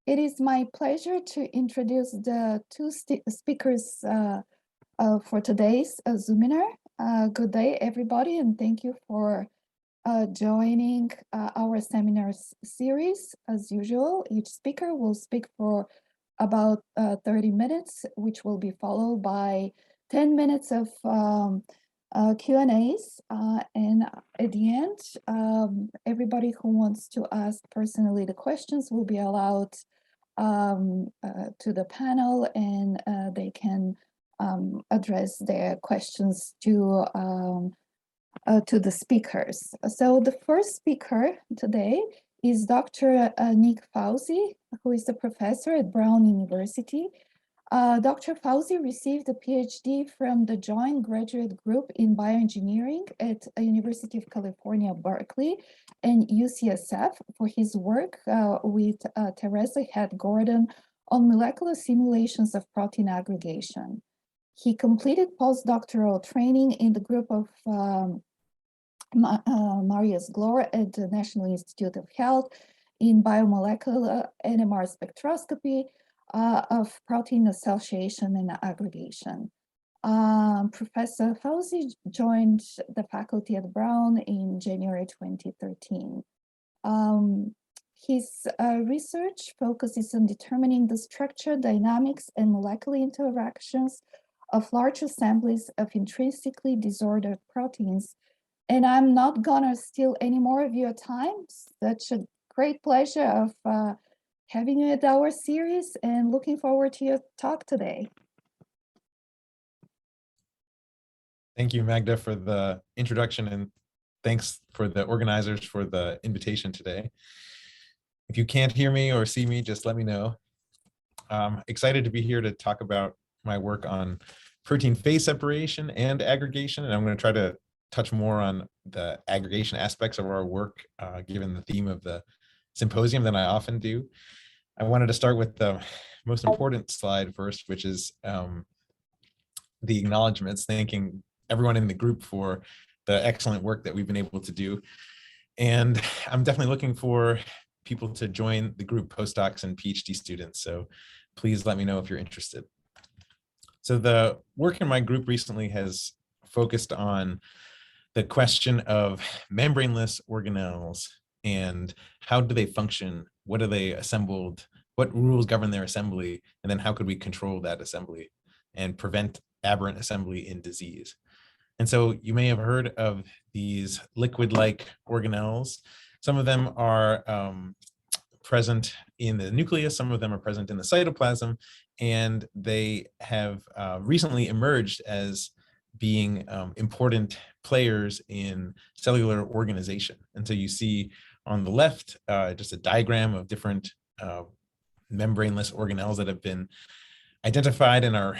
It is my pleasure to introduce the two speakers for today's ZOOMinar. Good day, everybody, and thank you for joining our seminar series. As usual, each speaker will speak for about 30 minutes, which will be followed by 10 minutes of Q&As. And at the end, everybody who wants to ask personally the questions will be allowed to the panel, and they can address their questions to the speakers. So the first speaker today is Dr. Nick Fawzi, who is a professor at Brown University. Dr. Fawzi received a PhD from the Joint Graduate Group in Bioengineering at University of California, Berkeley, and UCSF for his work with Teresa Head Gordon on molecular simulations of protein aggregation. He completed postdoctoral training in the group of Marius Glor at the National Institute of Health in biomolecular NMR spectroscopy of protein association and aggregation. Professor Fawzi joined the faculty at Brown in January 2013. His research focuses on determining the structure, dynamics, and molecular interactions of large assemblies of intrinsically disordered proteins. And I'm not gonna steal any more of your time. Such a great pleasure of having you at our series and looking forward to your talk today. Thank you, Magda, for the introduction, and thanks for the organizers for the invitation today. If you can't hear me or see me, just let me know. I'm excited to be here to talk about my work on protein phase separation and aggregation, and I'm going to try to touch more on the aggregation aspects of our work, given the theme of the symposium than I often do. I wanted to start with the most important slide first, which is the acknowledgements, thanking everyone in the group for the excellent work that we've been able to do. And I'm definitely looking for people to join the group, postdocs and PhD students. So please let me know if you're interested. So the work in my group recently has focused on the question of membraneless organelles and how do they function, what are they assembled, what rules govern their assembly, and then how could we control that assembly and prevent aberrant assembly in disease. And so you may have heard of these liquid-like organelles. Some of them are present in the nucleus, some of them are present in the cytoplasm, and they have recently emerged as being important players in cellular organization. And so you see on the left just a diagram of different membraneless organelles that have been identified and are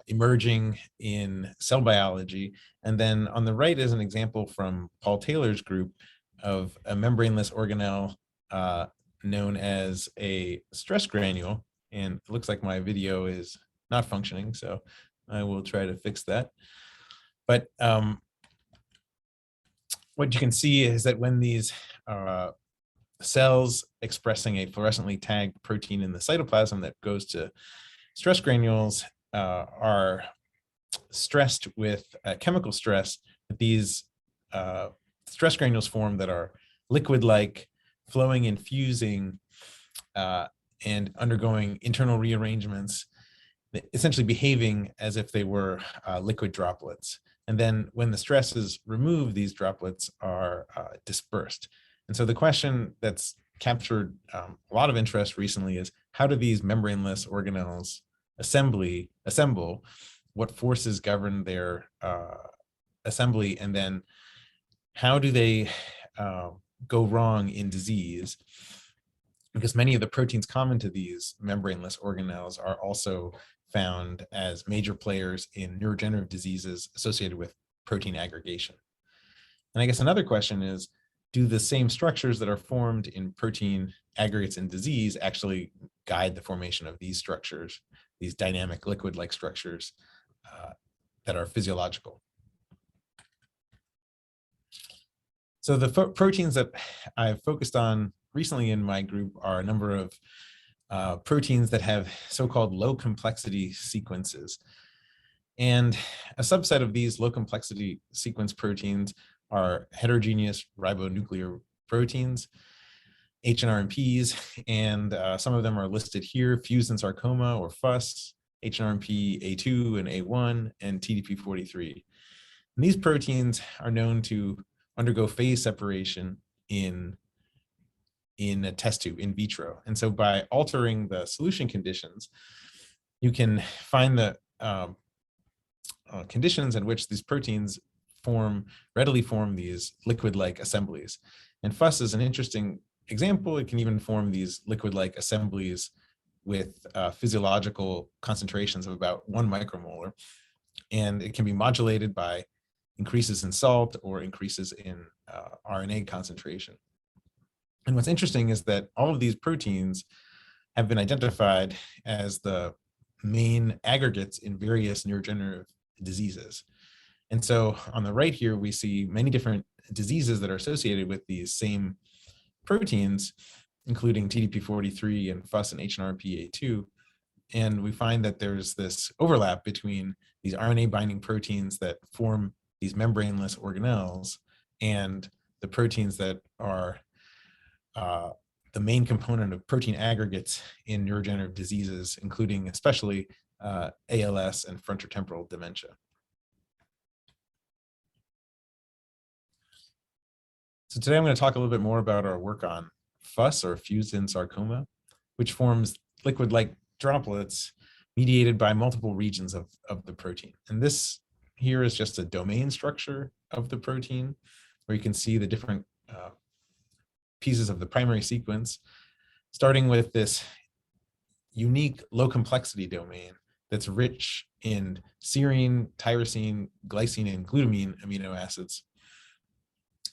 emerging in cell biology. And then on the right is an example from Paul Taylor's group of a membraneless organelle known as a stress granule. And it looks like my video is not functioning, so I will try to fix that. But what you can see is that when these cells expressing a fluorescently tagged protein in the cytoplasm that goes to stress granules are stressed with chemical stress, these stress granules form that are liquid-like, flowing and fusing, and undergoing internal rearrangements, essentially behaving as if they were liquid droplets. And then when the stress is removed, these droplets are dispersed. And so the question that's captured a lot of interest recently is, how do these membraneless organelles assemble? What forces govern their assembly? And then how do they go wrong in disease? Because many of the proteins common to these membraneless organelles are also found as major players in neurodegenerative diseases associated with protein aggregation. And I guess another question is, do the same structures that are formed in protein aggregates in disease actually guide the formation of these structures, these dynamic liquid-like structures that are physiological? So the proteins that I've focused on recently in my group are a number of proteins that have so-called low complexity sequences. And a subset of these low complexity sequence proteins are heterogeneous ribonuclear proteins, HNRMPs, and some of them are listed here: fusin sarcoma or FUS, HNRMP A2 and A1, and TDP43. And these proteins are known to undergo phase separation in a test tube in vitro. And so by altering the solution conditions, you can find the conditions in which these proteins readily form these liquid-like assemblies. And FUS is an interesting example. It can even form these liquid-like assemblies with physiological concentrations of about 1 micromolar. And it can be modulated by increases in salt or increases in RNA concentration. And what's interesting is that all of these proteins have been identified as the main aggregates in various neurodegenerative diseases. And so on the right here, we see many different diseases that are associated with these same proteins, including TDP43 and FUS and HNRPA2. And we find that there's this overlap between these RNA-binding proteins that form these membraneless organelles and the proteins that are the main component of protein aggregates in neurodegenerative diseases, including especially ALS and frontotemporal dementia. So today I'm going to talk a little bit more about our work on FUS, or fusin sarcoma, which forms liquid-like droplets mediated by multiple regions of the protein. And this here is just a domain structure of the protein, where you can see the different pieces of the primary sequence, starting with this unique low complexity domain that's rich in serine, tyrosine, glycine, and glutamine amino acids,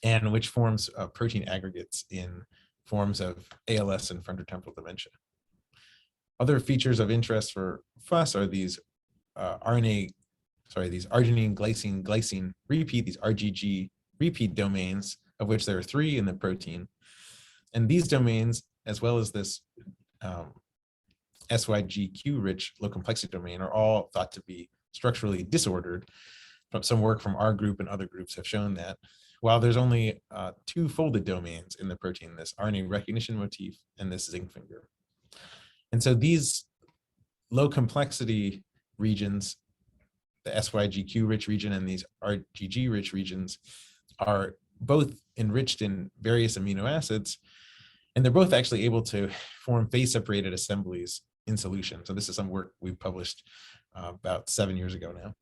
and which forms protein aggregates in forms of ALS and frontotemporal dementia. Other features of interest for FUS are these arginine, glycine, glycine repeat, these RGG repeat domains, of which there are 3 in the protein. And these domains, as well as this SYGQ-rich low complexity domain, are all thought to be structurally disordered. Some work from our group and other groups have shown that, while there's only 2 folded domains in the protein, this RNA recognition motif and this zinc finger. And so these low complexity regions, the SYGQ-rich region and these RGG-rich regions, are both enriched in various amino acids, and they're both actually able to form phase-separated assemblies in solution. So this is some work we published about 7 years ago now.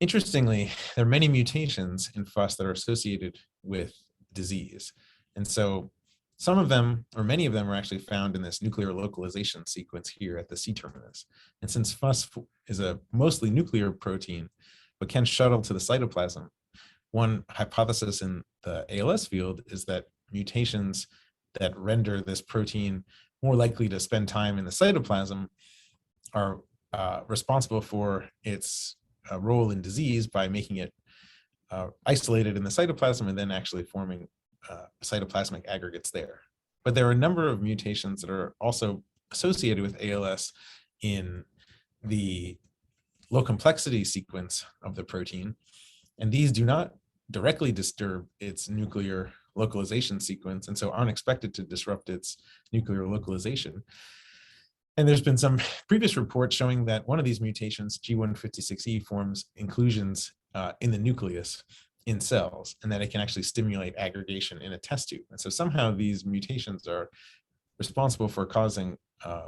Interestingly, there are many mutations in FUS that are associated with disease. And so some of them, or many of them, are actually found in this nuclear localization sequence here at the C-terminus. And since FUS is a mostly nuclear protein, but can shuttle to the cytoplasm, one hypothesis in the ALS field is that mutations that render this protein more likely to spend time in the cytoplasm are responsible for its role in disease by making it isolated in the cytoplasm and then actually forming cytoplasmic aggregates there. But there are a number of mutations that are also associated with ALS in the low complexity sequence of the protein, and these do not directly disturb its nuclear localization sequence, and so aren't expected to disrupt its nuclear localization. And there's been some previous reports showing that one of these mutations, G156E, forms inclusions in the nucleus in cells, and that it can actually stimulate aggregation in a test tube. And so somehow these mutations are responsible for causing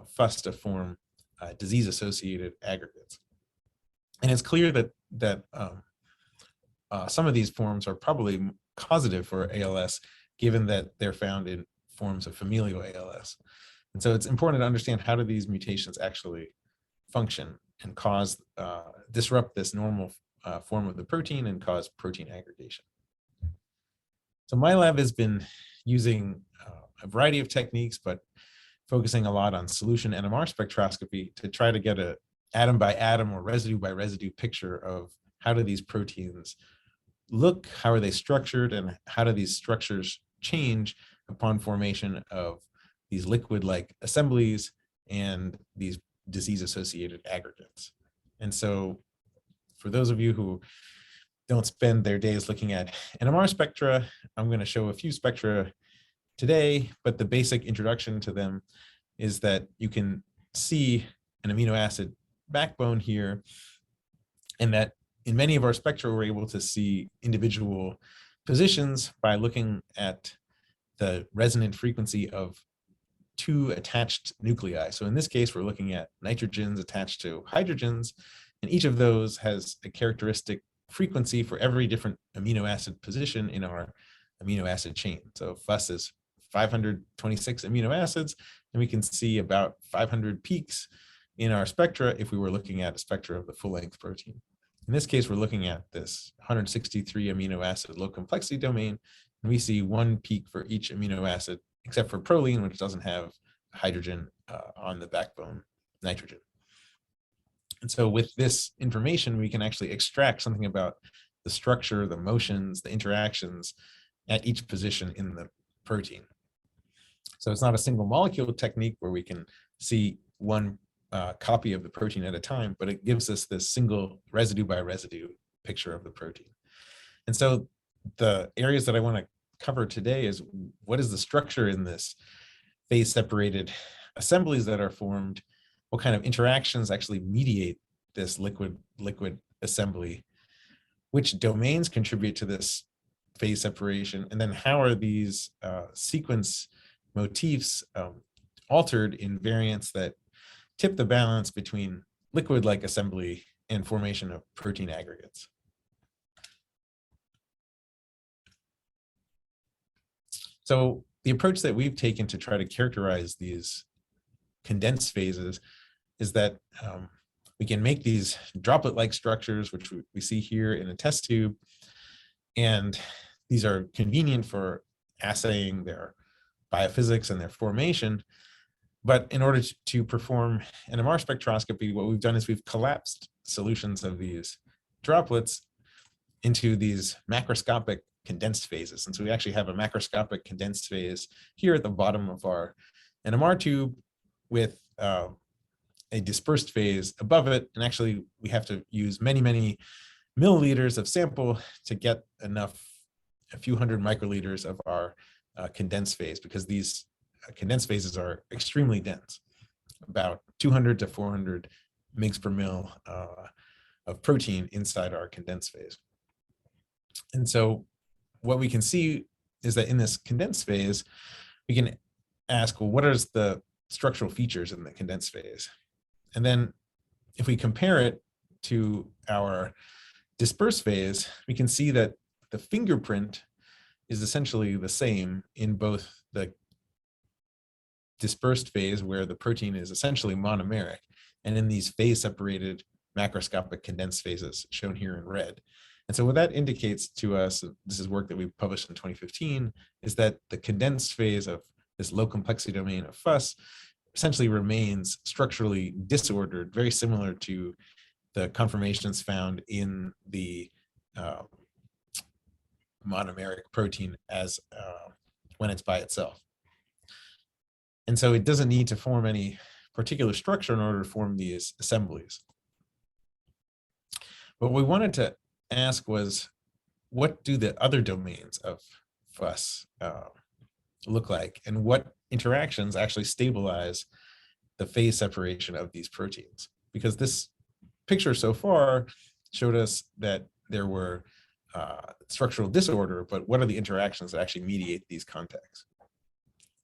FUS to form disease-associated aggregates. And it's clear that some of these forms are probably causative for ALS, given that they're found in forms of familial ALS. And so it's important to understand, how do these mutations actually function and cause, disrupt this normal form of the protein and cause protein aggregation. So my lab has been using a variety of techniques, but focusing a lot on solution NMR spectroscopy to try to get a atom by atom or residue by residue picture of how do these proteins look, how are they structured, and how do these structures change upon formation of these liquid-like assemblies and these disease-associated aggregates. And so for those of you who don't spend their days looking at NMR spectra, I'm going to show a few spectra today, but the basic introduction to them is that you can see an amino acid backbone here, and that in many of our spectra, we're able to see individual positions by looking at the resonant frequency of two attached nuclei. So in this case, we're looking at nitrogens attached to hydrogens, and each of those has a characteristic frequency for every different amino acid position in our amino acid chain. So FUS is 526 amino acids, and we can see about 500 peaks in our spectra if we were looking at a spectra of the full-length protein. In this case, we're looking at this 163 amino acid low complexity domain, and we see one peak for each amino acid, except for proline, which doesn't have hydrogen on the backbone, nitrogen. And so with this information, we can actually extract something about the structure, the motions, the interactions at each position in the protein. So it's not a single molecule technique where we can see one copy of the protein at a time, but it gives us this single residue by residue picture of the protein. And so the areas that I want to cover today is what is the structure in this phase separated assemblies that are formed, what kind of interactions actually mediate this liquid assembly, which domains contribute to this phase separation, and then how are these sequence motifs altered in variants that tip the balance between liquid-like assembly and formation of protein aggregates. So the approach that we've taken to try to characterize these condensed phases is that we can make these droplet-like structures, which we see here in a test tube, and these are convenient for assaying their biophysics and their formation. But in order to perform NMR spectroscopy, what we've done is we've collapsed solutions of these droplets into these macroscopic condensed phases. And so we actually have a macroscopic condensed phase here at the bottom of our NMR tube with a dispersed phase above it. And actually, we have to use many, many milliliters of sample to get enough, a few hundred microliters of our condensed phase, because these condensed phases are extremely dense, about 200 to 400 mg per mil of protein inside our condensed phase. And so what we can see is that in this condensed phase, we can ask, well, what are the structural features in the condensed phase? And then if we compare it to our dispersed phase, we can see that the fingerprint is essentially the same in both the dispersed phase, where the protein is essentially monomeric, and in these phase separated macroscopic condensed phases shown here in red. And so what that indicates to us, this is work that we published in 2015, is that the condensed phase of this low complexity domain of FUS essentially remains structurally disordered, very similar to the conformations found in the monomeric protein as when it's by itself. And so it doesn't need to form any particular structure in order to form these assemblies. What we wanted to ask was, what do the other domains of FUS look like, and what interactions actually stabilize the phase separation of these proteins? Because this picture so far showed us that there were structural disorder, but what are the interactions that actually mediate these contacts?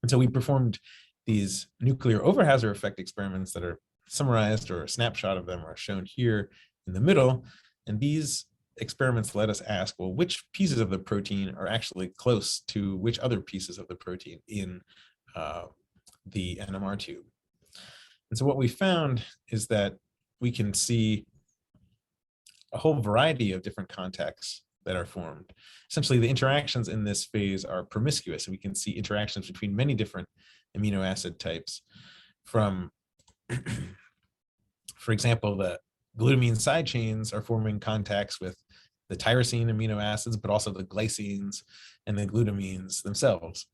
And so we performed these nuclear Overhauser effect experiments that are summarized, or a snapshot of them are shown here in the middle. And these experiments let us ask, well, which pieces of the protein are actually close to which other pieces of the protein in the NMR tube? And so what we found is that we can see a whole variety of different contacts that are formed. Essentially, the interactions in this phase are promiscuous, and we can see interactions between many different amino acid types from, for example, the glutamine side chains are forming contacts with the tyrosine amino acids, but also the glycines and the glutamines themselves.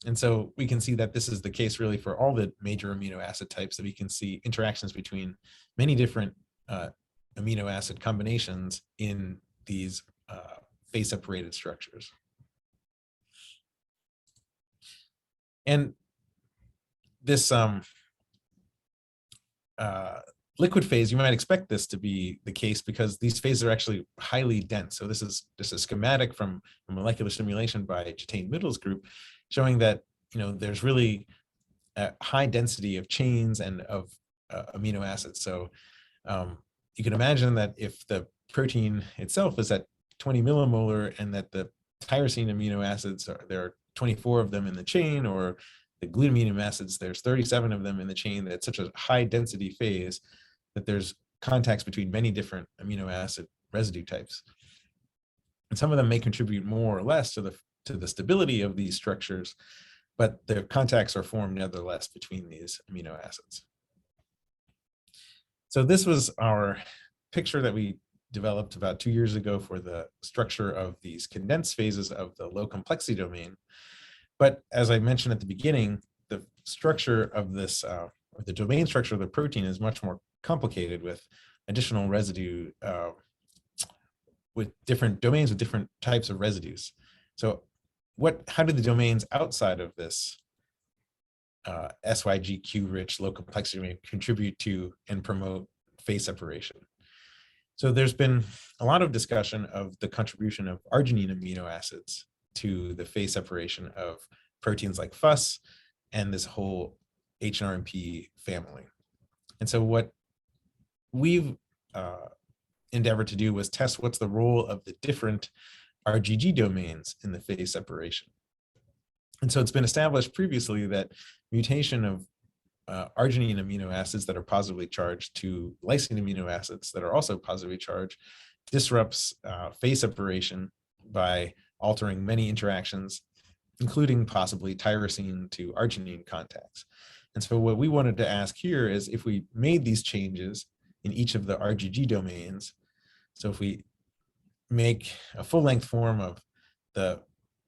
And so we can see that this is the case really for all the major amino acid types, that we can see interactions between many different amino acid combinations in these phase separated structures. And this liquid phase, you might expect this to be the case because these phases are actually highly dense. So this is just a schematic from a molecular simulation by Jatane Middle's group, showing that there's really a high density of chains and of amino acids. So you can imagine that if the protein itself is at 20 millimolar and that the tyrosine amino acids there are 24 of them in the chain, or the glutamine amino acids, there's 37 of them in the chain, that it's such a high density phase that there's contacts between many different amino acid residue types. And some of them may contribute more or less to the stability of these structures, but the contacts are formed nevertheless between these amino acids. So this was our picture that we developed about 2 years ago for the structure of these condensed phases of the low complexity domain. But as I mentioned at the beginning, the structure of this, or the domain structure of the protein, is much more complicated with additional residue, with different domains with different types of residues. So how do the domains outside of this SYGQ rich low complexity domain contribute to and promote phase separation? So there's been a lot of discussion of the contribution of arginine amino acids to the phase separation of proteins like FUS and this whole HNRMP family. And so what we've endeavored to do was test what's the role of the different RGG domains in the phase separation. And so it's been established previously that mutation of arginine amino acids that are positively charged to lysine amino acids that are also positively charged disrupts phase separation by altering many interactions, including possibly tyrosine to arginine contacts. And so what we wanted to ask here is, if we made these changes in each of the RGG domains, so if we make a full-length form of the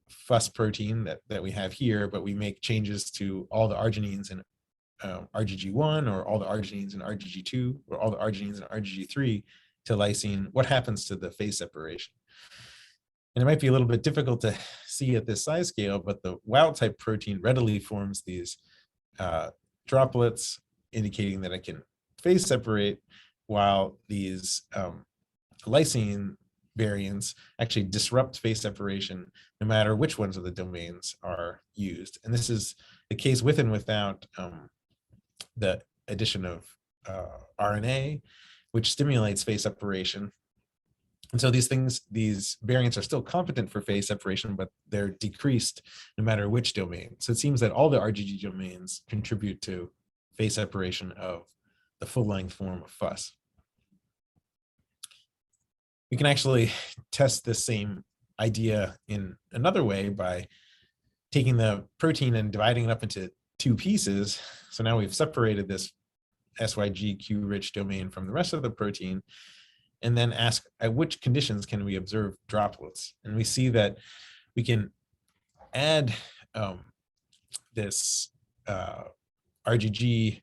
FUS protein that we have here, but we make changes to all the arginines in RGG1, or all the arginines in RGG2, or all the arginines in RGG3 to lysine, what happens to the phase separation? And it might be a little bit difficult to see at this size scale, but the wild type protein readily forms these droplets, indicating that it can phase separate, while these lysine variants actually disrupt phase separation no matter which ones of the domains are used. And this is the case with and without the addition of RNA, which stimulates phase separation. And so these variants are still competent for phase separation, but they're decreased no matter which domain. So it seems that all the RGG domains contribute to phase separation of the full-length form of FUS. We can actually test this same idea in another way by taking the protein and dividing it up into two pieces. So now we've separated this SYGQ rich domain from the rest of the protein, and then ask at which conditions can we observe droplets. And we see that we can add this RGG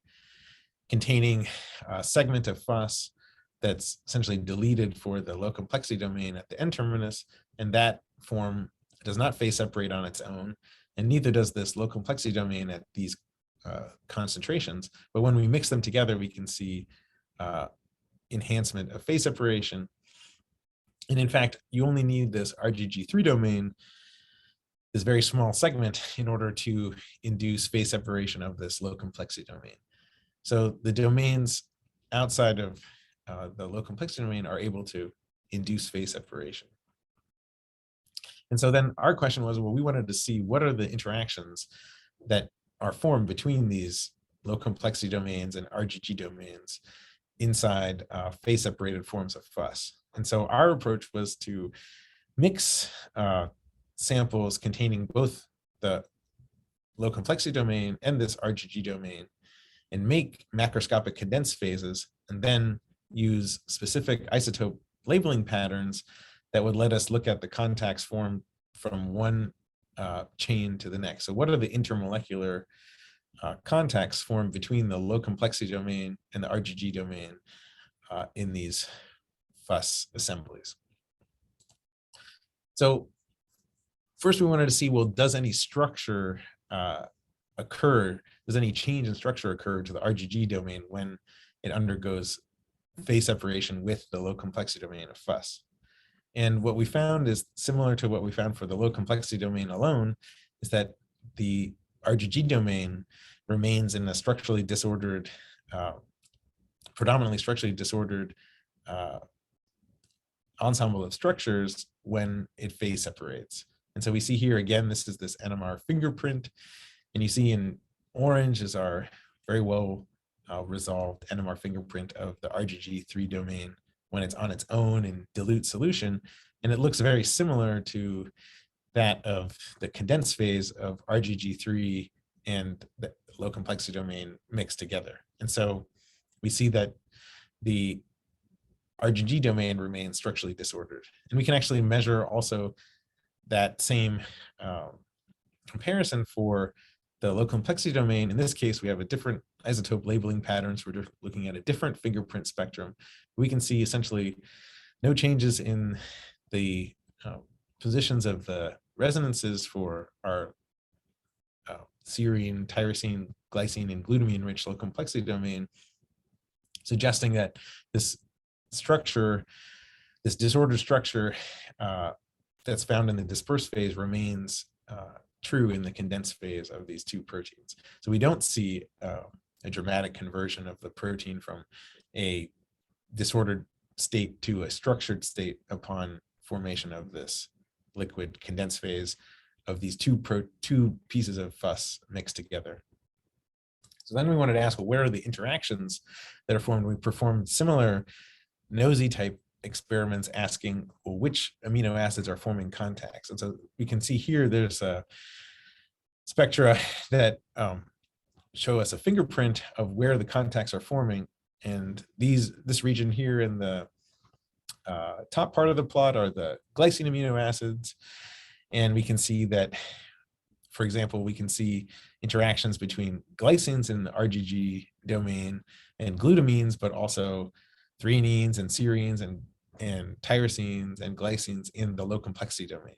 containing a segment of FUS that's essentially deleted for the low complexity domain at the N-terminus, and that form does not phase separate on its own, and neither does this low complexity domain at these concentrations. But when we mix them together, we can see enhancement of phase separation. And in fact, you only need this RGG3 domain, this very small segment, in order to induce phase separation of this low complexity domain. So the domains outside of the low complexity domain are able to induce phase separation. And so then our question was, well, we wanted to see what are the interactions that are formed between these low complexity domains and RGG domains inside phase separated forms of FUS. And so our approach was to mix samples containing both the low complexity domain and this RGG domain, and make macroscopic condensed phases, and then use specific isotope labeling patterns that would let us look at the contacts formed from one chain to the next. So what are the intermolecular contacts formed between the low complexity domain and the RGG domain in these FUS assemblies? So first we wanted to see, well, does any structure occur? Does any change in structure occur to the RGG domain when it undergoes phase separation with the low complexity domain of FUS? And what we found is similar to what we found for the low complexity domain alone, is that the RGG domain remains in a structurally disordered, predominantly structurally disordered ensemble of structures when it phase separates. And so we see here again, this is this NMR fingerprint, and you see in orange is our very well resolved NMR fingerprint of the RGG3 domain when it's on its own in dilute solution. And it looks very similar to that of the condensed phase of RGG3 and the low complexity domain mixed together. And so we see that the RGG domain remains structurally disordered. And we can actually measure also that same comparison for the low complexity domain. In this case, we have a different isotope labeling patterns. We're looking at a different fingerprint spectrum. We can see essentially no changes in the positions of the resonances for our serine, tyrosine, glycine, and glutamine-rich low complexity domain, suggesting that this structure, this disordered structure that's found in the dispersed phase remains true in the condensed phase of these two proteins. So we don't see a dramatic conversion of the protein from a disordered state to a structured state upon formation of this liquid condensed phase of these two pieces of FUS mixed together. So then we wanted to ask, well, where are the interactions that are formed? We performed similar nosy type experiments asking, well, which amino acids are forming contacts. And so we can see here there's a spectra that show us a fingerprint of where the contacts are forming. And this region here in the top part of the plot are the glycine amino acids. And we can see that, for example, we can see interactions between glycines in the RGG domain and glutamines, but also threonines and serines and tyrosines and glycines in the low complexity domain.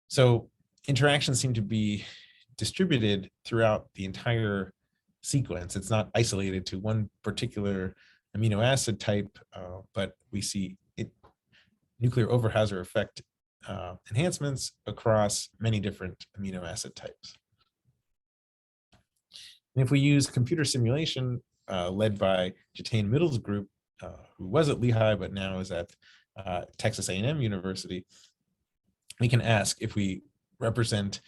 So interactions seem to be distributed throughout the entire sequence. It's not isolated to one particular amino acid type, but we see nuclear Overhauser effect enhancements across many different amino acid types. And if we use computer simulation led by Jatane Middle's group, who was at Lehigh but now is at Texas A&M University, we can ask, if we represent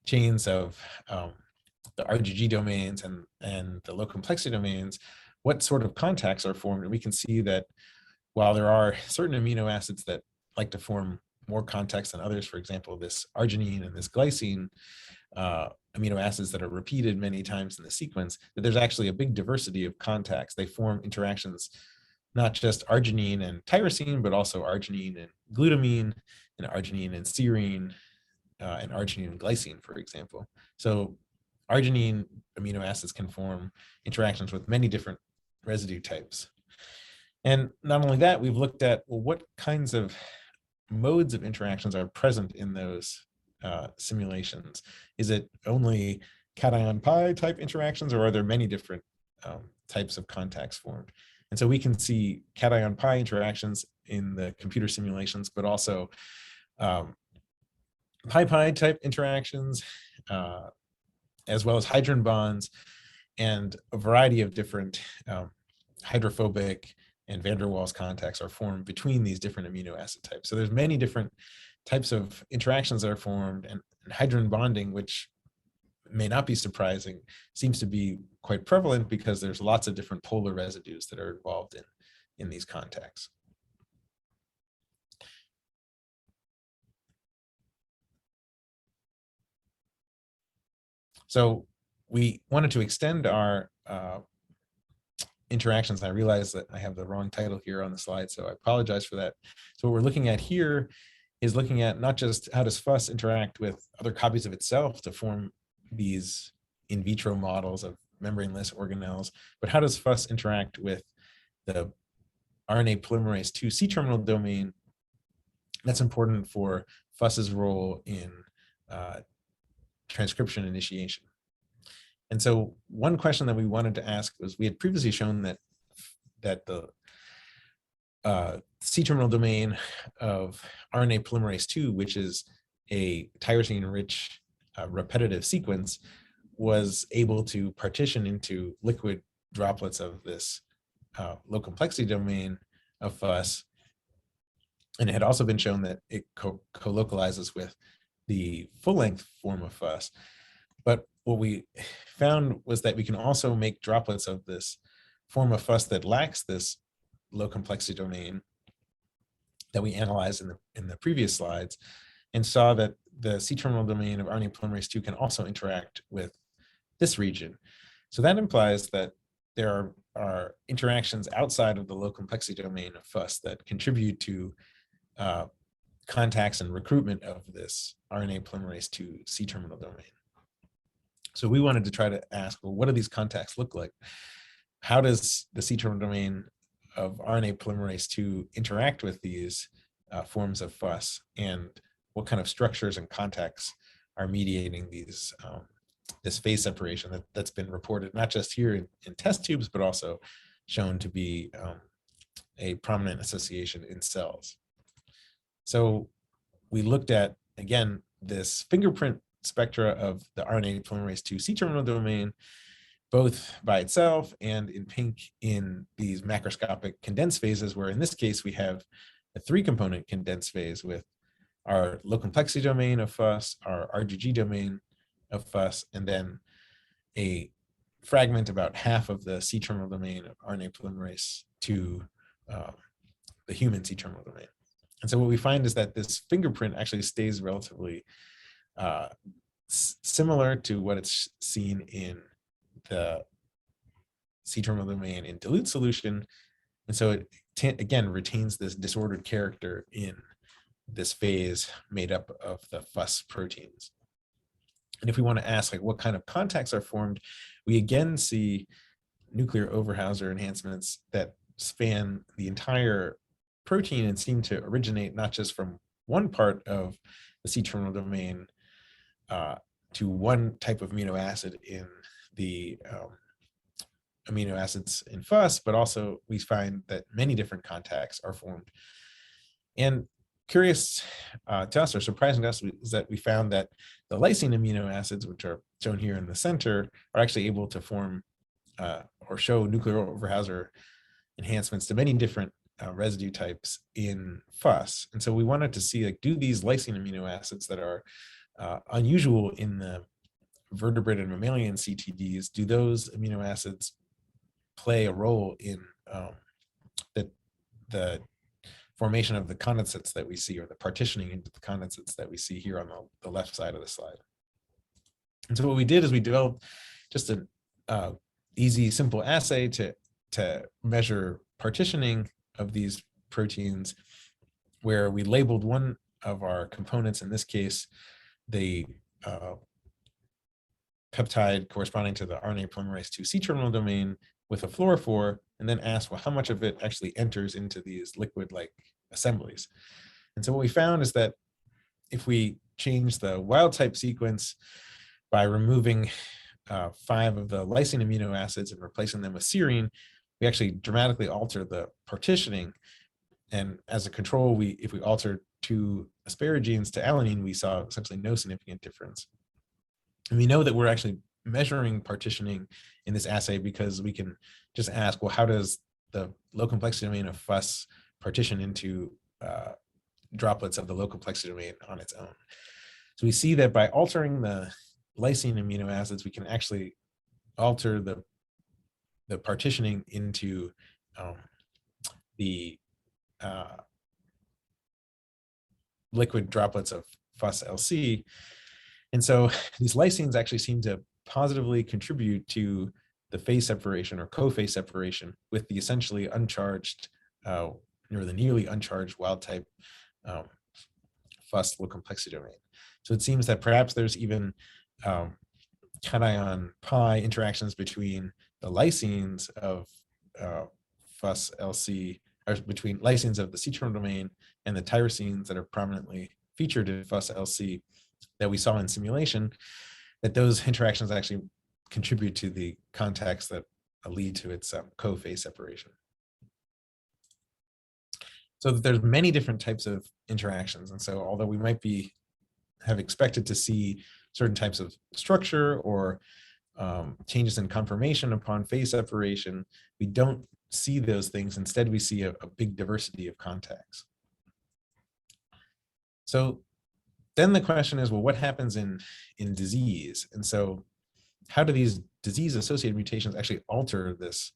chains of the RGG domains and the low complexity domains, what sort of contacts are formed? And we can see that while there are certain amino acids that like to form more contacts than others, for example, this arginine and this glycine amino acids that are repeated many times in the sequence, that there's actually a big diversity of contacts. They form interactions, not just arginine and tyrosine, but also arginine and glutamine, and arginine and serine, and arginine and glycine, for example. So arginine amino acids can form interactions with many different residue types. And not only that, we've looked at, well, what kinds of modes of interactions are present in those simulations. Is it only cation pi type interactions, or are there many different types of contacts formed? And so we can see cation pi interactions in the computer simulations, but also pi-pi type interactions, as well as hydrogen bonds, and a variety of different hydrophobic and van der Waals contacts are formed between these different amino acid types. So there's many different types of interactions that are formed, and hydrogen bonding, which may not be surprising, seems to be quite prevalent because there's lots of different polar residues that are involved in these contacts. So we wanted to extend our interactions. I realize that I have the wrong title here on the slide, so I apologize for that. So what we're looking at here is looking at not just how does FUS interact with other copies of itself to form these in vitro models of membraneless organelles, but how does FUS interact with the RNA polymerase II C-terminal domain that's important for FUS's role in transcription initiation. And so one question that we wanted to ask was, we had previously shown that the C-terminal domain of RNA polymerase II, which is a tyrosine-rich repetitive sequence, was able to partition into liquid droplets of this low complexity domain of FUS. And it had also been shown that it co-localizes with the full-length form of FUS. But what we found was that we can also make droplets of this form of FUS that lacks this low complexity domain that we analyzed in the previous slides, and saw that the C-terminal domain of RNA polymerase II can also interact with this region. So that implies that there are interactions outside of the low complexity domain of FUS that contribute to contacts and recruitment of this RNA polymerase II C-terminal domain. So we wanted to try to ask, well, what do these contacts look like? How does the C-terminal domain of RNA polymerase II interact with these forms of FUS, and what kind of structures and contacts are mediating these this phase separation that's been reported not just here in test tubes, but also shown to be a prominent association in cells. So we looked at, again, this fingerprint spectra of the RNA polymerase II C-terminal domain, both by itself and in pink in these macroscopic condensed phases, where in this case we have a 3-component condensed phase with our low complexity domain of FUS, our RGG domain of FUS, and then a fragment about half of the C-terminal domain of RNA polymerase II, the human C-terminal domain. And so what we find is that this fingerprint actually stays relatively similar to what it's seen in the C-terminal domain in dilute solution. And so it, again, retains this disordered character in this phase made up of the FUS proteins. And if we want to ask, like, what kind of contacts are formed, we again see nuclear Overhauser enhancements that span the entire protein and seem to originate not just from one part of the C-terminal domain to one type of amino acid in the amino acids in FUS, but also we find that many different contacts are formed. And curious to us, or surprising to us, is that we found that the lysine amino acids, which are shown here in the center, are actually able to form or show nuclear Overhauser enhancements to many different residue types in FUS. And so we wanted to see, like, do these lysine amino acids that are unusual in the vertebrate and mammalian CTDs, do those amino acids play a role in the formation of the condensates that we see, or the partitioning into the condensates that we see here on the left side of the slide? And so what we did is we developed just an easy, simple assay to measure partitioning of these proteins, where we labeled one of our components, in this case, the peptide corresponding to the RNA polymerase II C-terminal domain, with a fluorophore, and then asked, well, how much of it actually enters into these liquid-like assemblies? And so what we found is that if we change the wild type sequence by removing 5 of the lysine amino acids and replacing them with serine, we actually dramatically alter the partitioning. And as a control, if we altered 2 asparaginines to alanine, we saw essentially no significant difference. And we know that we're actually measuring partitioning in this assay because we can just ask, well, how does the low complexity domain of FUS partition into droplets of the low complexity domain on its own? So we see that by altering the lysine amino acids, we can actually alter the partitioning into the liquid droplets of FUS-LC. And so these lysines actually seem to positively contribute to the phase separation or co-phase separation with the essentially uncharged or the nearly uncharged wild type FUS low complexity domain. So it seems that perhaps there's even cation pi interactions between the lysines of FUS LC, or between lysines of the C-terminal domain and the tyrosines that are prominently featured in FUS LC that we saw in simulation, that those interactions actually contribute to the contacts that lead to its co-phase separation. So there's many different types of interactions. And so although we might have expected to see certain types of structure or changes in conformation upon phase separation, we don't see those things. Instead, we see a big diversity of contacts. So then the question is, well, what happens in disease? And so how do these disease-associated mutations actually alter this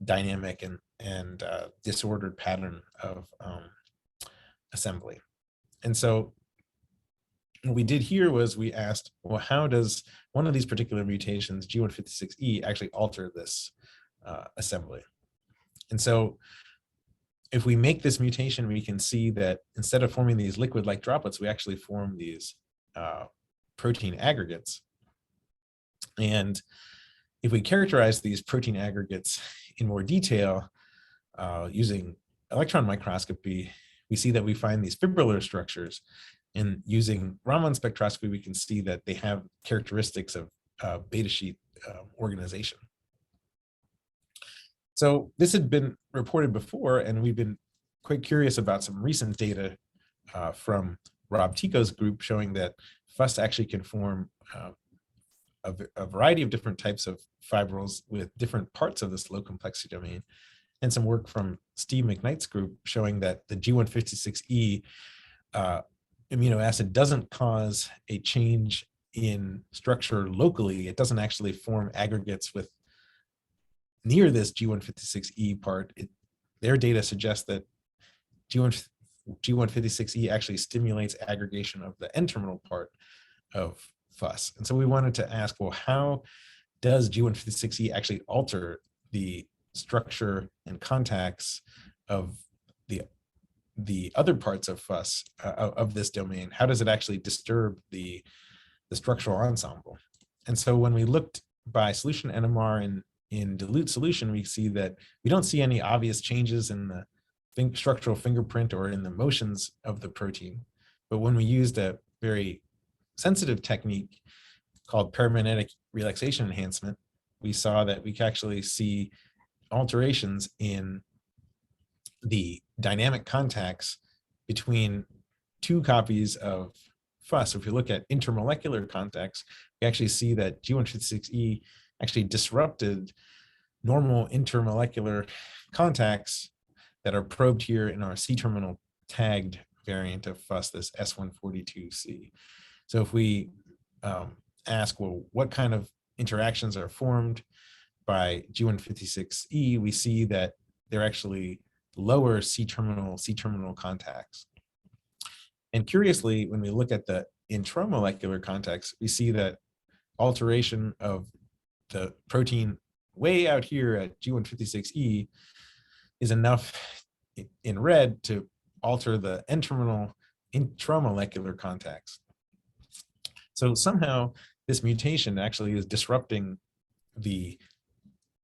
dynamic and disordered pattern of assembly? And so what we did here was we asked, well, how does one of these particular mutations, G156E, actually alter this assembly? And so if we make this mutation, we can see that instead of forming these liquid-like droplets, we actually form these protein aggregates. And if we characterize these protein aggregates in more detail using electron microscopy, we see that we find these fibrillar structures. And using Raman spectroscopy, we can see that they have characteristics of beta sheet organization. So this had been reported before, and we've been quite curious about some recent data from Rob Tico's group showing that FUS actually can form a variety of different types of fibrils with different parts of this low complexity domain, and some work from Steve McKnight's group showing that the G156E amino acid doesn't cause a change in structure locally. It doesn't actually form aggregates with near this G156E part. Their data suggests that G156E actually stimulates aggregation of the N-terminal part of FUS. And so we wanted to ask, well, how does G156E actually alter the structure and contacts of the other parts of FUS of this domain? How does it actually disturb the structural ensemble? And so when we looked by solution NMR in dilute solution, we see that we don't see any obvious changes in the structural fingerprint or in the motions of the protein. But when we used a very sensitive technique called paramagnetic relaxation enhancement, we saw that we could actually see alterations in the dynamic contacts between two copies of FUS. So if you look at intermolecular contacts, we actually see that G156E actually disrupted normal intermolecular contacts that are probed here in our C-terminal tagged variant of FUS, this S142C. So if we ask, well, what kind of interactions are formed by G156E, we see that they're actually lower C-terminal contacts. And curiously, when we look at the intramolecular contacts, we see that alteration of the protein way out here at G156E is enough in red to alter the N-terminal intramolecular contacts. So somehow this mutation actually is disrupting the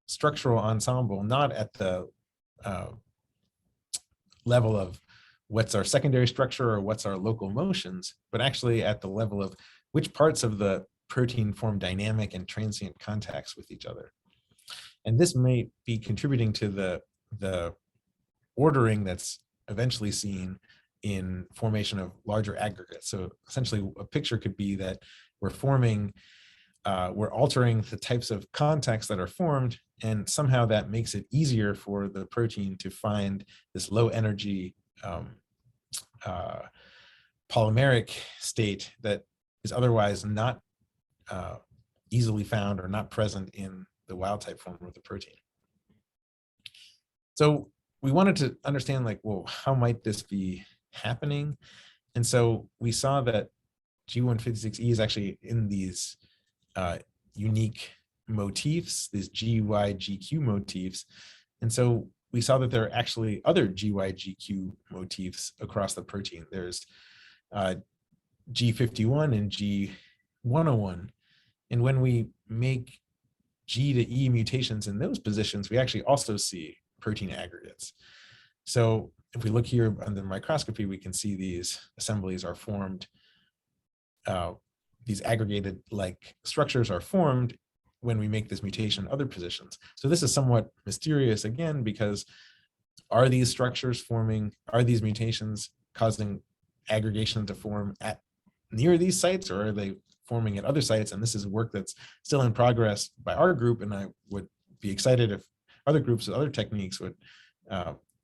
structural ensemble, not at the level of what's our secondary structure or what's our local motions, but actually at the level of which parts of the protein form dynamic and transient contacts with each other. And this may be contributing to the ordering that's eventually seen in formation of larger aggregates. So essentially a picture could be that we're altering the types of contacts that are formed, and somehow that makes it easier for the protein to find this low energy polymeric state that is otherwise not easily found or not present in the wild type form of the protein. So we wanted to understand, like, well, how might this be happening? And so we saw that G156E is actually in these unique motifs, these GYGQ motifs. And so we saw that there are actually other GYGQ motifs across the protein. There's G51 and G101. And when we make G to E mutations in those positions, we actually also see protein aggregates. So if we look here under microscopy, we can see these assemblies are formed. These aggregated like structures are formed when we make this mutation in other positions. So this is somewhat mysterious again, because are these structures forming, are these mutations causing aggregation to form at near these sites, or are they forming at other sites? And this is work that's still in progress by our group, and I would be excited if other groups with other techniques would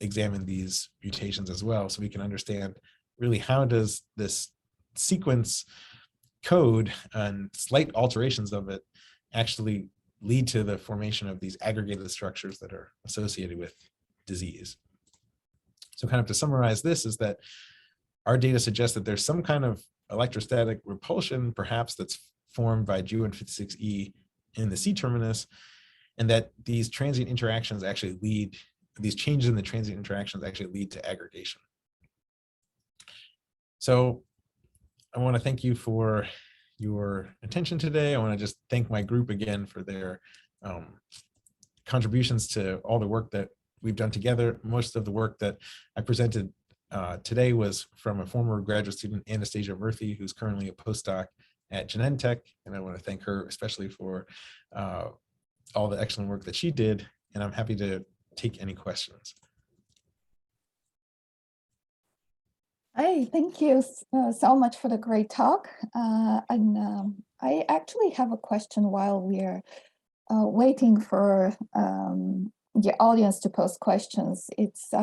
examine these mutations as well, so we can understand really how does this sequence code and slight alterations of it actually lead to the formation of these aggregated structures that are associated with disease. So kind of to summarize this is that our data suggests that there's some kind of electrostatic repulsion, perhaps that's formed by G156E in the C-terminus, and that these transient interactions actually lead, these changes in the transient interactions actually lead to aggregation. So I want to thank you for your attention today. I want to just thank my group again for their contributions to all the work that we've done together. Most of the work that I presented today was from a former graduate student, Anastasia Murthy, who's currently a postdoc at Genentech. And I want to thank her especially for all the excellent work that she did. And I'm happy to take any questions. Hey, thank you so much for the great talk. I actually have a question while we're waiting for the audience to post questions. It's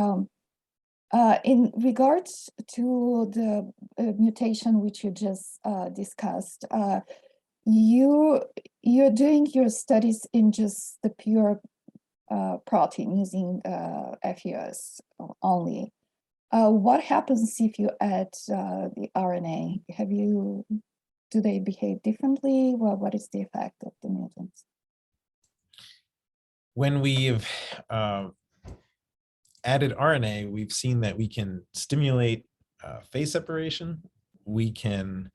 in regards to the mutation which you just discussed. You're doing your studies in just the pure protein using FUS only. What happens if you add the RNA? Do they behave differently? Well, what is the effect of the mutants? When we've added RNA, we've seen that we can stimulate phase separation. We can,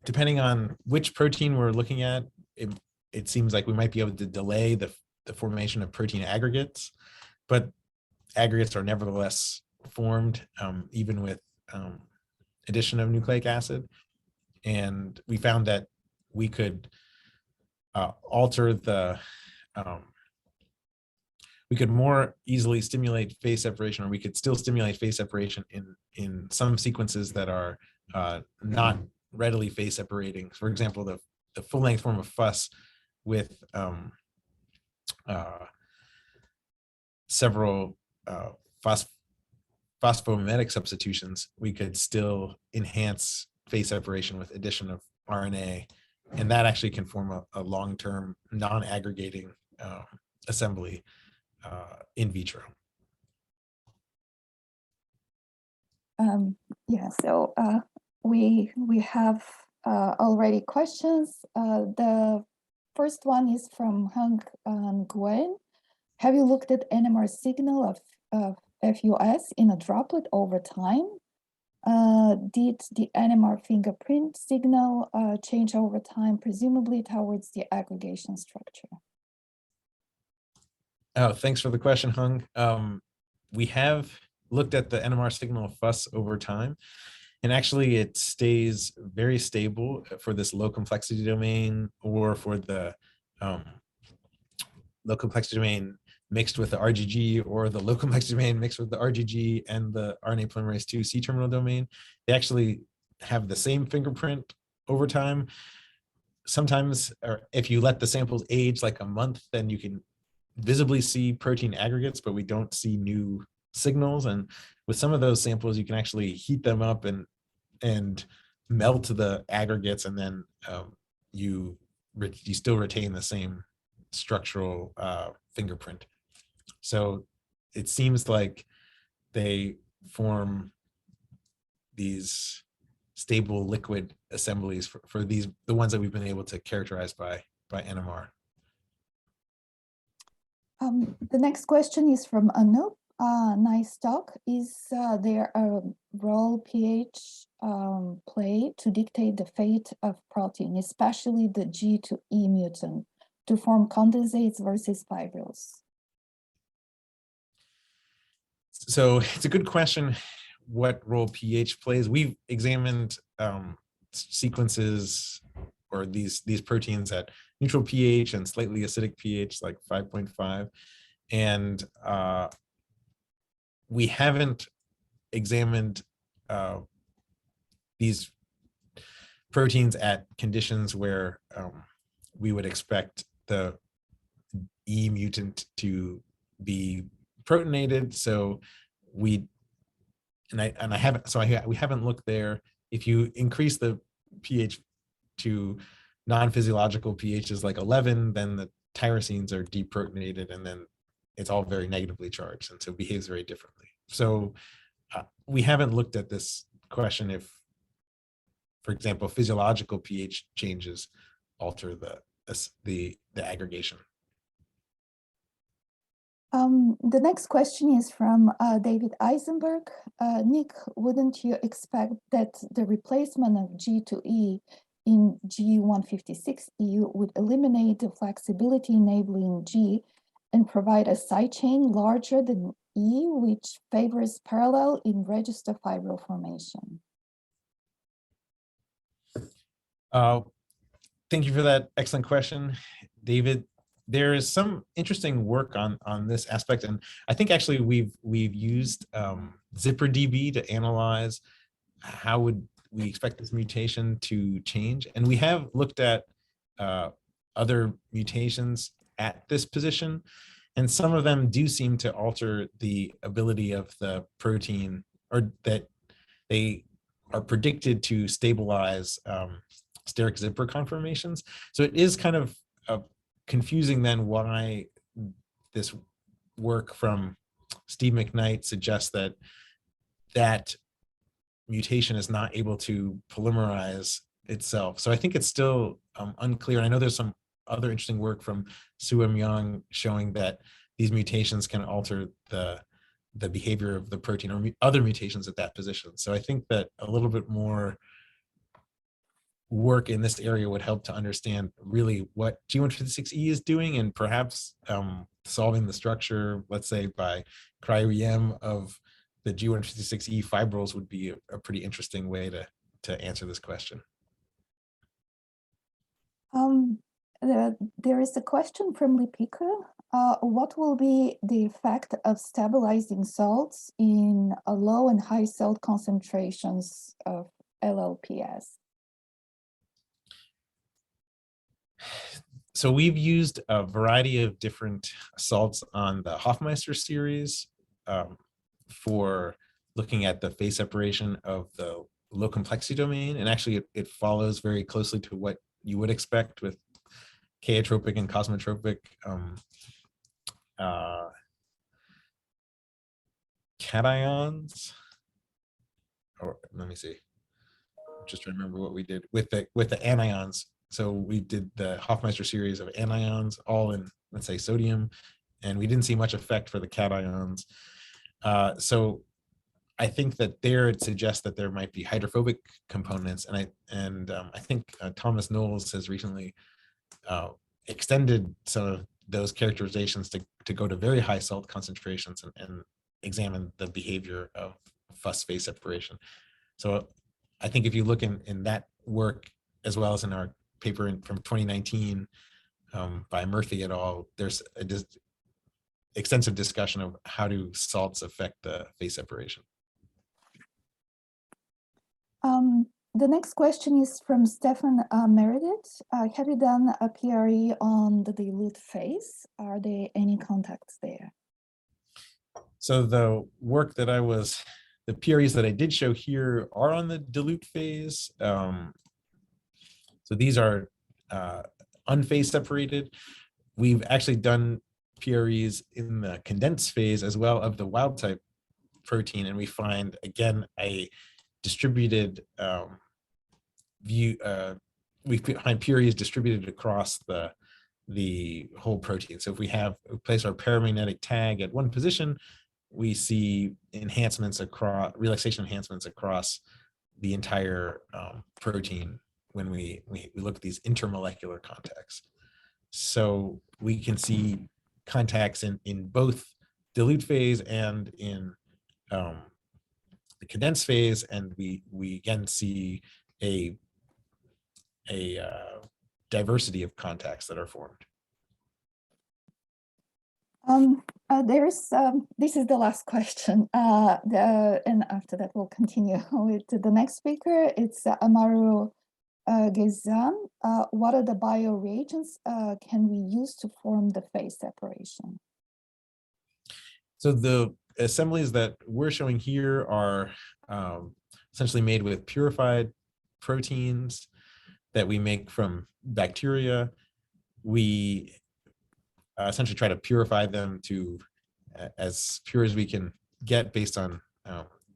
depending on which protein we're looking at, it seems like we might be able to delay the formation of protein aggregates, but aggregates are nevertheless formed even with addition of nucleic acid. And we found that we could alter the, we could more easily stimulate phase separation, or we could still stimulate phase separation in some sequences that are not readily phase separating. For example, the full length form of FUS with several phosphomimetic substitutions, we could still enhance phase separation with addition of RNA, and that actually can form a long-term non-aggregating assembly in vitro. Yeah, so we have already questions. The first one is from Hung Nguyen. Have you looked at NMR signal of FUS in a droplet over time? Did the NMR fingerprint signal change over time, presumably towards the aggregation structure? Oh, thanks for the question, Hung. We have looked at the NMR signal of FUS over time, and actually it stays very stable for this low complexity domain, or for the low complexity domain mixed with the RGG, or the low complexity domain mixed with the RGG and the RNA polymerase II C-terminal domain. They actually have the same fingerprint over time. Sometimes, or if you let the samples age like a month, then you can visibly see protein aggregates, but we don't see new signals. And with some of those samples, you can actually heat them up and melt the aggregates, and then you still retain the same structural fingerprint. So it seems like they form these stable liquid assemblies for the ones that we've been able to characterize by NMR. The next question is from Anup. Nice talk. Is there a role pH play to dictate the fate of protein, especially the G to E mutant, to form condensates versus fibrils? So it's a good question what role pH plays. We've examined sequences or these proteins at neutral pH and slightly acidic pH, like 5.5. And we haven't examined these proteins at conditions where we would expect the E mutant to be protonated. So we haven't looked there. If you increase the pH to non-physiological pHs like 11, then the tyrosines are deprotonated, and then it's all very negatively charged, and so it behaves very differently. So we haven't looked at this question if, for example, physiological pH changes alter the aggregation. The next question is from David Eisenberg. Nick, wouldn't you expect that the replacement of G to E in G156E would eliminate the flexibility enabling G and provide a side chain larger than E, which favors parallel in register fibril formation? Thank you for that excellent question, David. There is some interesting work on this aspect, and I think actually we've used ZipperDB to analyze how would we expect this mutation to change, and we have looked at other mutations at this position, and some of them do seem to alter the ability of the protein, or that they are predicted to stabilize steric zipper conformations. So it is kind of confusing then why this work from Steve McKnight suggests that that mutation is not able to polymerize itself. So I think it's still unclear. I know there's some other interesting work from Suam Young showing that these mutations can alter the behavior of the protein, or other mutations at that position. So I think that a little bit more work in this area would help to understand really what G156E is doing, and perhaps solving the structure, let's say by cryo-EM of the G156E fibrils would be a pretty interesting way to answer this question. There is a question from Lipika. What will be the effect of stabilizing salts in a low and high salt concentrations of LLPS? So we've used a variety of different salts on the Hofmeister series for looking at the phase separation of the low complexity domain. And actually it follows very closely to what you would expect with chaotropic and cosmotropic cations. Or let me see, just to remember what we did with the anions. So we did the Hofmeister series of anions all in, let's say, sodium, and we didn't see much effect for the cations. So I think that there it suggests that there might be hydrophobic components, and I think Thomas Knowles has recently extended some of those characterizations to go to very high salt concentrations and examine the behavior of FUS phase separation. So I think if you look in that work, as well as in our paper from 2019 by Murphy et al., there's a extensive discussion of how do salts affect the phase separation. The next question is from Stefan Meredith. Have you done a PRE on the dilute phase? Are there any contacts there? So the work that the PREs that I did show here are on the dilute phase. So these are unphase separated. We've actually done PREs in the condensed phase as well of the wild type protein, and we find again a distributed we find PREs distributed across the whole protein. So if we place our paramagnetic tag at one position, we see enhancements across, relaxation enhancements across the entire protein when we look at these intermolecular contacts. So we can see contacts in both dilute phase and in the condensed phase, and we again see a diversity of contacts that are formed. This is the last question, and after that we'll continue with the next speaker. It's Amaru Gezan. What are the bioreagents can we use to form the phase separation? So the assemblies that we're showing here are essentially made with purified proteins that we make from bacteria. We essentially try to purify them to as pure as we can get based on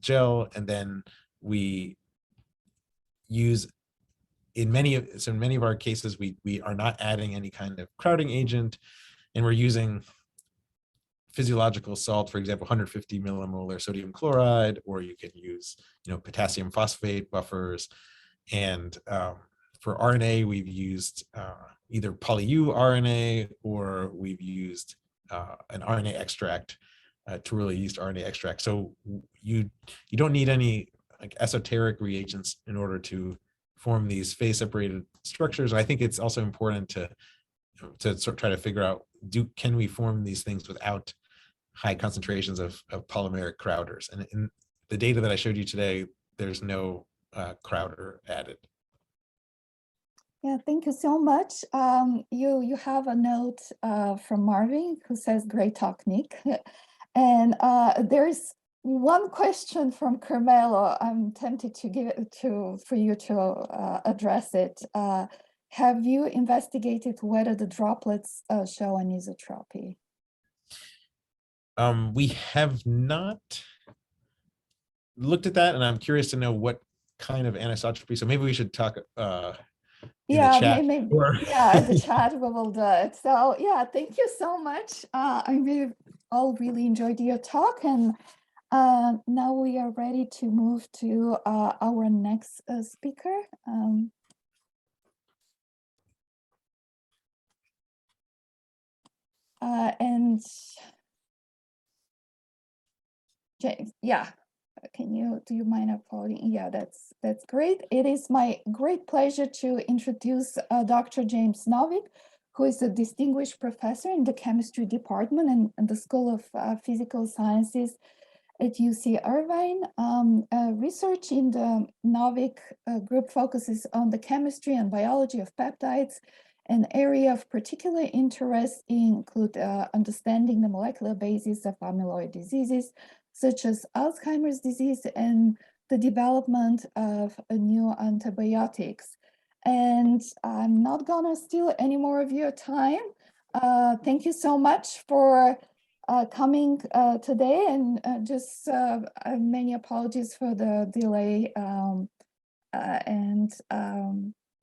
gel, and then we use in many of our cases we are not adding any kind of crowding agent, and we're using physiological salt, for example, 150 millimolar sodium chloride, or you can use potassium phosphate buffers. And for RNA, we've used either poly-U RNA, or we've used an RNA extract, truly yeast RNA extract. So you don't need any like esoteric reagents in order to form these phase separated structures. And I think it's also important to sort of try to figure out, can we form these things without high concentrations of polymeric crowders? And in the data that I showed you today, there's no crowder added. Yeah, thank you so much. You have a note from Marvin who says, "Great talk, Nick." And there's one question from Carmelo. I'm tempted to give it for you to address it. Have you investigated whether the droplets show anisotropy? We have not looked at that, and I'm curious to know what kind of anisotropy. So maybe we should talk yeah, the chat. maybe, yeah, the chat we will do it. So yeah, thank you so much. I all really enjoyed your talk, and now we are ready to move to our next speaker. And James, yeah, do you mind uploading? Yeah, that's great. It is my great pleasure to introduce Dr. James Nowick, who is a distinguished professor in the chemistry department and the School of Physical Sciences at UC Irvine. Research in the Nowick group focuses on the chemistry and biology of peptides. An area of particular interest include understanding the molecular basis of amyloid diseases, such as Alzheimer's disease, and the development of new antibiotics. And I'm not gonna steal any more of your time. Thank you so much for coming today, and just many apologies for the delay.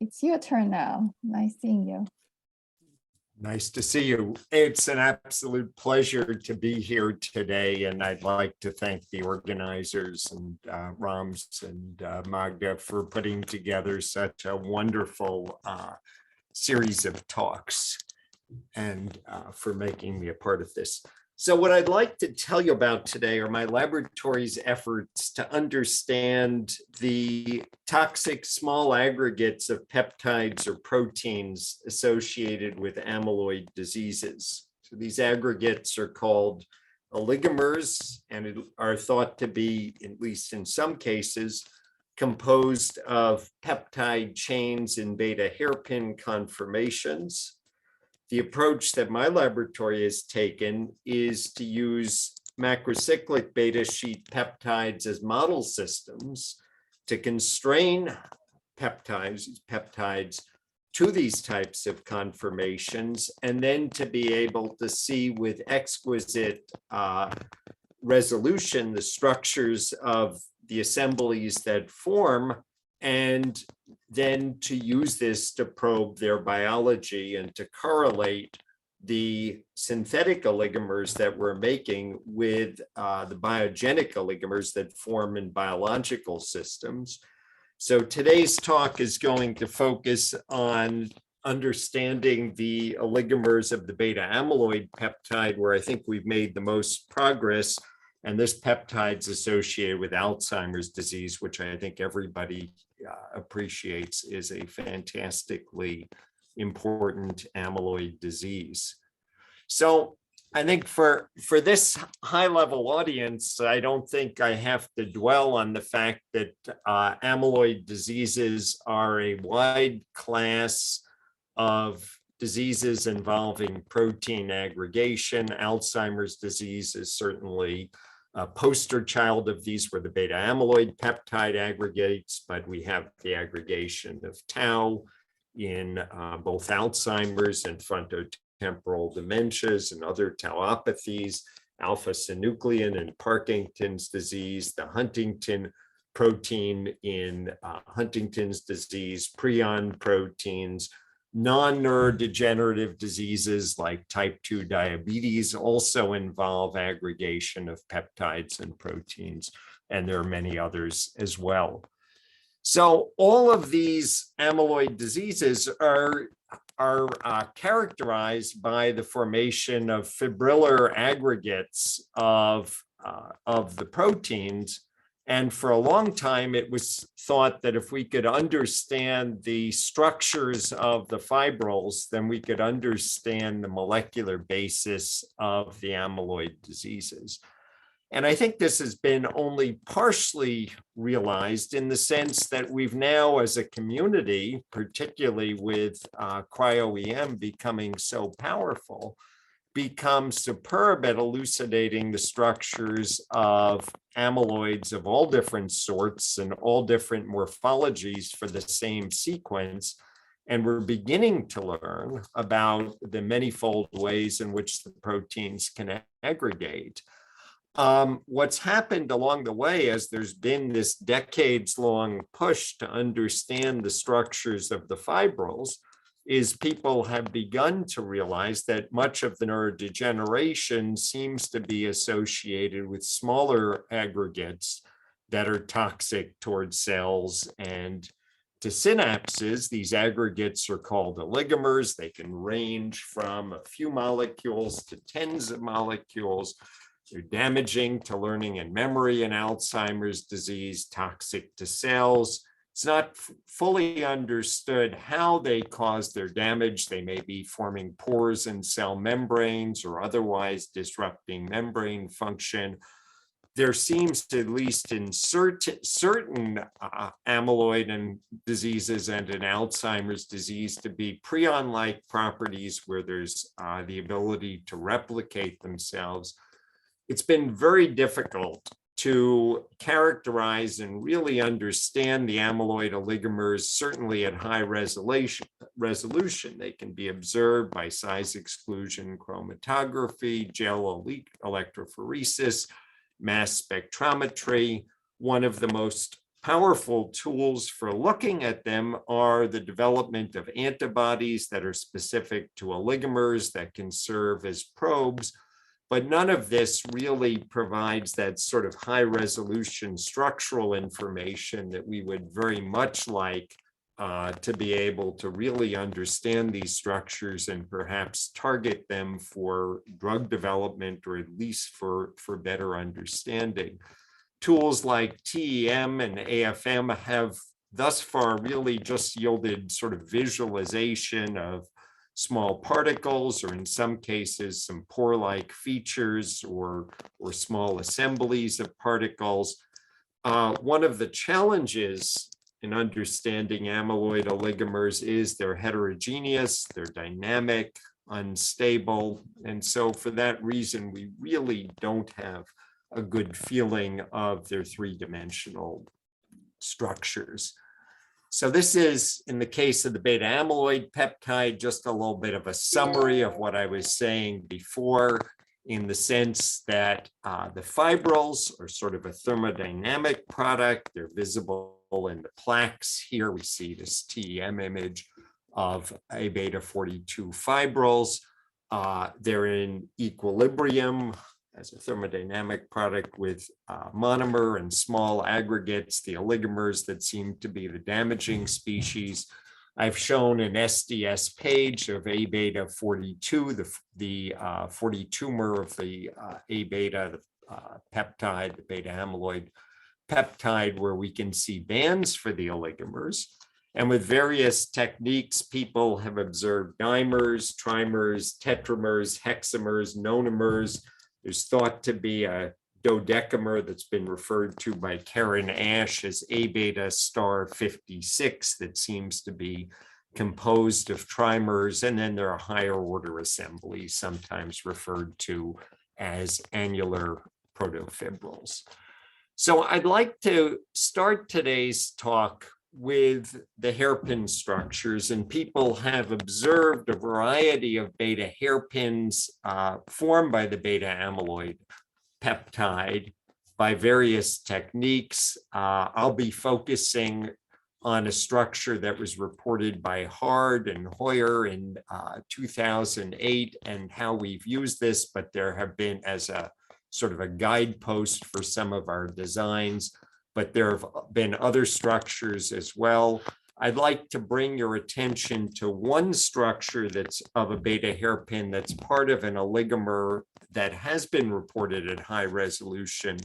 It's your turn now. Nice seeing you. Nice to see you. It's an absolute pleasure to be here today, and I'd like to thank the organizers and Rams and Magda for putting together such a wonderful series of talks, and for making me a part of this. So what I'd like to tell you about today are my laboratory's efforts to understand the toxic small aggregates of peptides or proteins associated with amyloid diseases. So these aggregates are called oligomers and are thought to be, at least in some cases, composed of peptide chains in beta hairpin conformations. The approach that my laboratory has taken is to use macrocyclic beta sheet peptides as model systems to constrain peptides to these types of conformations, and then to be able to see with exquisite resolution the structures of the assemblies that form, and then to use this to probe their biology and to correlate the synthetic oligomers that we're making with the biogenic oligomers that form in biological systems. So today's talk is going to focus on understanding the oligomers of the beta amyloid peptide, where I think we've made the most progress. And this peptide's associated with Alzheimer's disease, which I think everybody appreciates is a fantastically important amyloid disease. So I think for this high-level audience, I don't think I have to dwell on the fact that amyloid diseases are a wide class of diseases involving protein aggregation. Alzheimer's disease is certainly a poster child of these, where the beta amyloid peptide aggregates, but we have the aggregation of tau in both Alzheimer's and frontotemporal dementias and other tauopathies, alpha-synuclein in Parkinson's disease, the Huntington protein in Huntington's disease, prion proteins, non-neurodegenerative diseases like type 2 diabetes also involve aggregation of peptides and proteins, and there are many others as well. So all of these amyloid diseases are characterized by the formation of fibrillar aggregates of the proteins. And for a long time, it was thought that if we could understand the structures of the fibrils, then we could understand the molecular basis of the amyloid diseases. And I think this has been only partially realized in the sense that we've now, as a community, particularly with cryo-EM becoming so powerful, become superb at elucidating the structures of amyloids of all different sorts and all different morphologies for the same sequence. And we're beginning to learn about the manifold ways in which the proteins can aggregate. What's happened along the way, as there's been this decades-long push to understand the structures of the fibrils, is people have begun to realize that much of the neurodegeneration seems to be associated with smaller aggregates that are toxic towards cells and to synapses. These aggregates are called oligomers. They can range from a few molecules to tens of molecules. They're damaging to learning and memory in Alzheimer's disease, toxic to cells. It's not fully understood how they cause their damage. They may be forming pores in cell membranes or otherwise disrupting membrane function. There seems to, at least in certain amyloid and diseases and in Alzheimer's disease, to be prion-like properties where there's the ability to replicate themselves. It's been very difficult to characterize and really understand the amyloid oligomers, certainly at high resolution. They can be observed by size exclusion chromatography, gel electrophoresis, mass spectrometry. One of the most powerful tools for looking at them are the development of antibodies that are specific to oligomers that can serve as probes. But none of this really provides that sort of high resolution structural information that we would very much like to be able to really understand these structures and perhaps target them for drug development, or at least for better understanding. Tools like TEM and AFM have thus far really just yielded sort of visualization of small particles, or in some cases, some pore-like features or small assemblies of particles. One of the challenges in understanding amyloid oligomers is they're heterogeneous, they're dynamic, unstable. And so for that reason, we really don't have a good feeling of their three-dimensional structures. So this is, in the case of the beta amyloid peptide, just a little bit of a summary of what I was saying before, in the sense that the fibrils are sort of a thermodynamic product. They're visible in the plaques. Here we see this TEM image of A beta 42 fibrils. They're in equilibrium as a thermodynamic product with monomer and small aggregates, the oligomers that seem to be the damaging species. I've shown an SDS page of A beta 42, the 42mer of the A beta peptide, the beta amyloid peptide, where we can see bands for the oligomers. And with various techniques, people have observed dimers, trimers, tetramers, hexamers, nonomers. There's thought to be a dodecamer that's been referred to by Karen Ash as A beta star 56 that seems to be composed of trimers. And then there are higher order assemblies, sometimes referred to as annular protofibrils. So I'd like to start today's talk with the hairpin structures, and people have observed a variety of beta hairpins formed by the beta amyloid peptide by various techniques. I'll be focusing on a structure that was reported by Hard and Hoyer in 2008 and how we've used this, but there have been, as a sort of a guidepost for some of our designs, but there have been other structures as well. I'd like to bring your attention to one structure that's of a beta hairpin that's part of an oligomer that has been reported at high resolution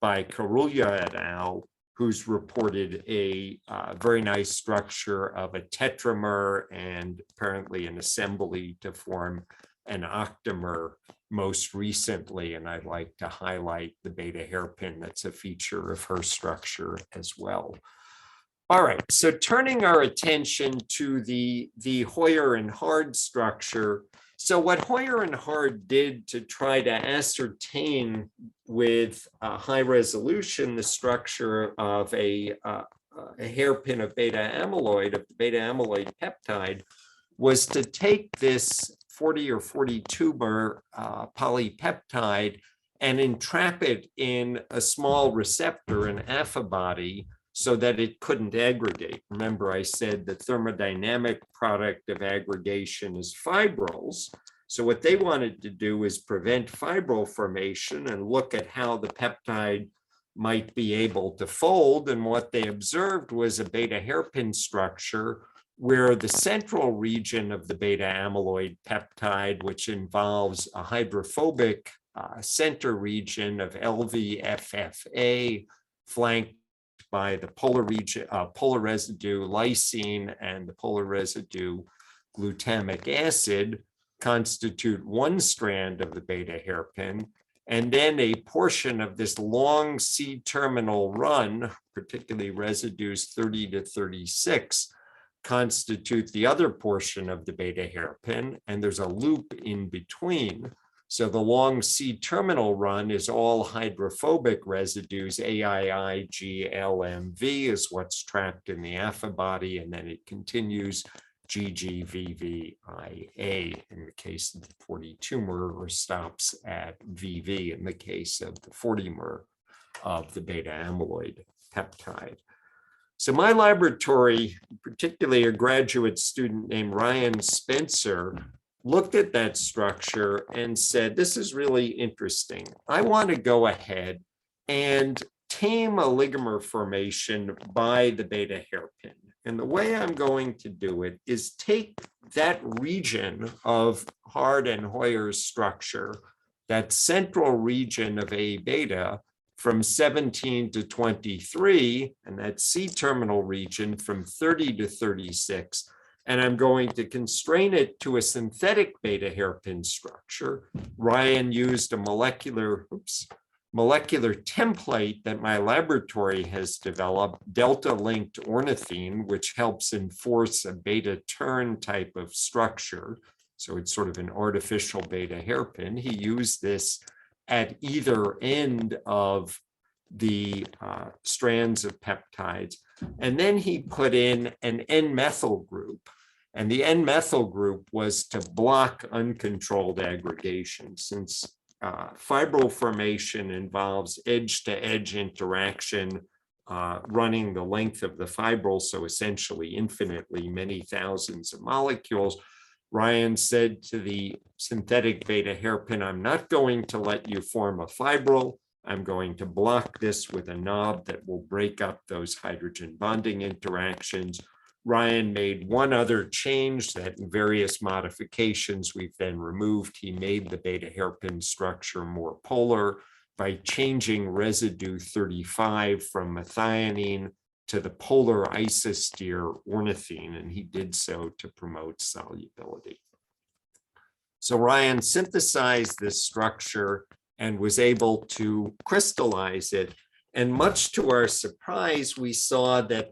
by Carullia et al., who's reported a very nice structure of a tetramer and apparently an assembly to form an octamer most recently. And I'd like to highlight the beta hairpin that's a feature of her structure as well. All right, so turning our attention to the Hoyer and Hard structure. So what Hoyer and Hard did to try to ascertain with high resolution the structure of a hairpin of beta amyloid, of the beta amyloid peptide, was to take this 40 or 42mer polypeptide and entrap it in a small receptor, an affibody, so that it couldn't aggregate. Remember, I said the thermodynamic product of aggregation is fibrils. So what they wanted to do is prevent fibril formation and look at how the peptide might be able to fold. And what they observed was a beta hairpin structure where the central region of the beta amyloid peptide, which involves a hydrophobic center region of LVFFA, flanked by the polar residue lysine and the polar residue glutamic acid, constitute one strand of the beta hairpin, and then a portion of this long C-terminal run, particularly residues 30 to 36, constitute the other portion of the beta hairpin, and there's a loop in between. So the long C-terminal run is all hydrophobic residues, AII, GLMV is what's trapped in the affibody, and then it continues GGVVIA in the case of the 42mer, or stops at VV in the case of the 40mer of the beta amyloid peptide. So my laboratory, particularly a graduate student named Ryan Spencer, looked at that structure and said, this is really interesting. I want to go ahead and tame oligomer formation by the beta hairpin. And the way I'm going to do it is take that region of Hard and Hoyer's structure, that central region of A beta, from 17 to 23, and that C-terminal region from 30 to 36, and I'm going to constrain it to a synthetic beta hairpin structure. Ryan used a molecular template that my laboratory has developed, delta-linked ornithine, which helps enforce a beta turn type of structure. So it's sort of an artificial beta hairpin. He used this at either end of the strands of peptides. And then he put in an N-methyl group. And the N-methyl group was to block uncontrolled aggregation, since fibril formation involves edge-to-edge interaction running the length of the fibril, so essentially infinitely many thousands of molecules. Ryan said to the synthetic beta hairpin, I'm not going to let you form a fibril. I'm going to block this with a knob that will break up those hydrogen bonding interactions. Ryan made one other change that in various modifications we've then removed. He made the beta hairpin structure more polar by changing residue 35 from methionine to the polar isosteer ornithine, and he did so to promote solubility. So Ryan synthesized this structure and was able to crystallize it. And much to our surprise, we saw that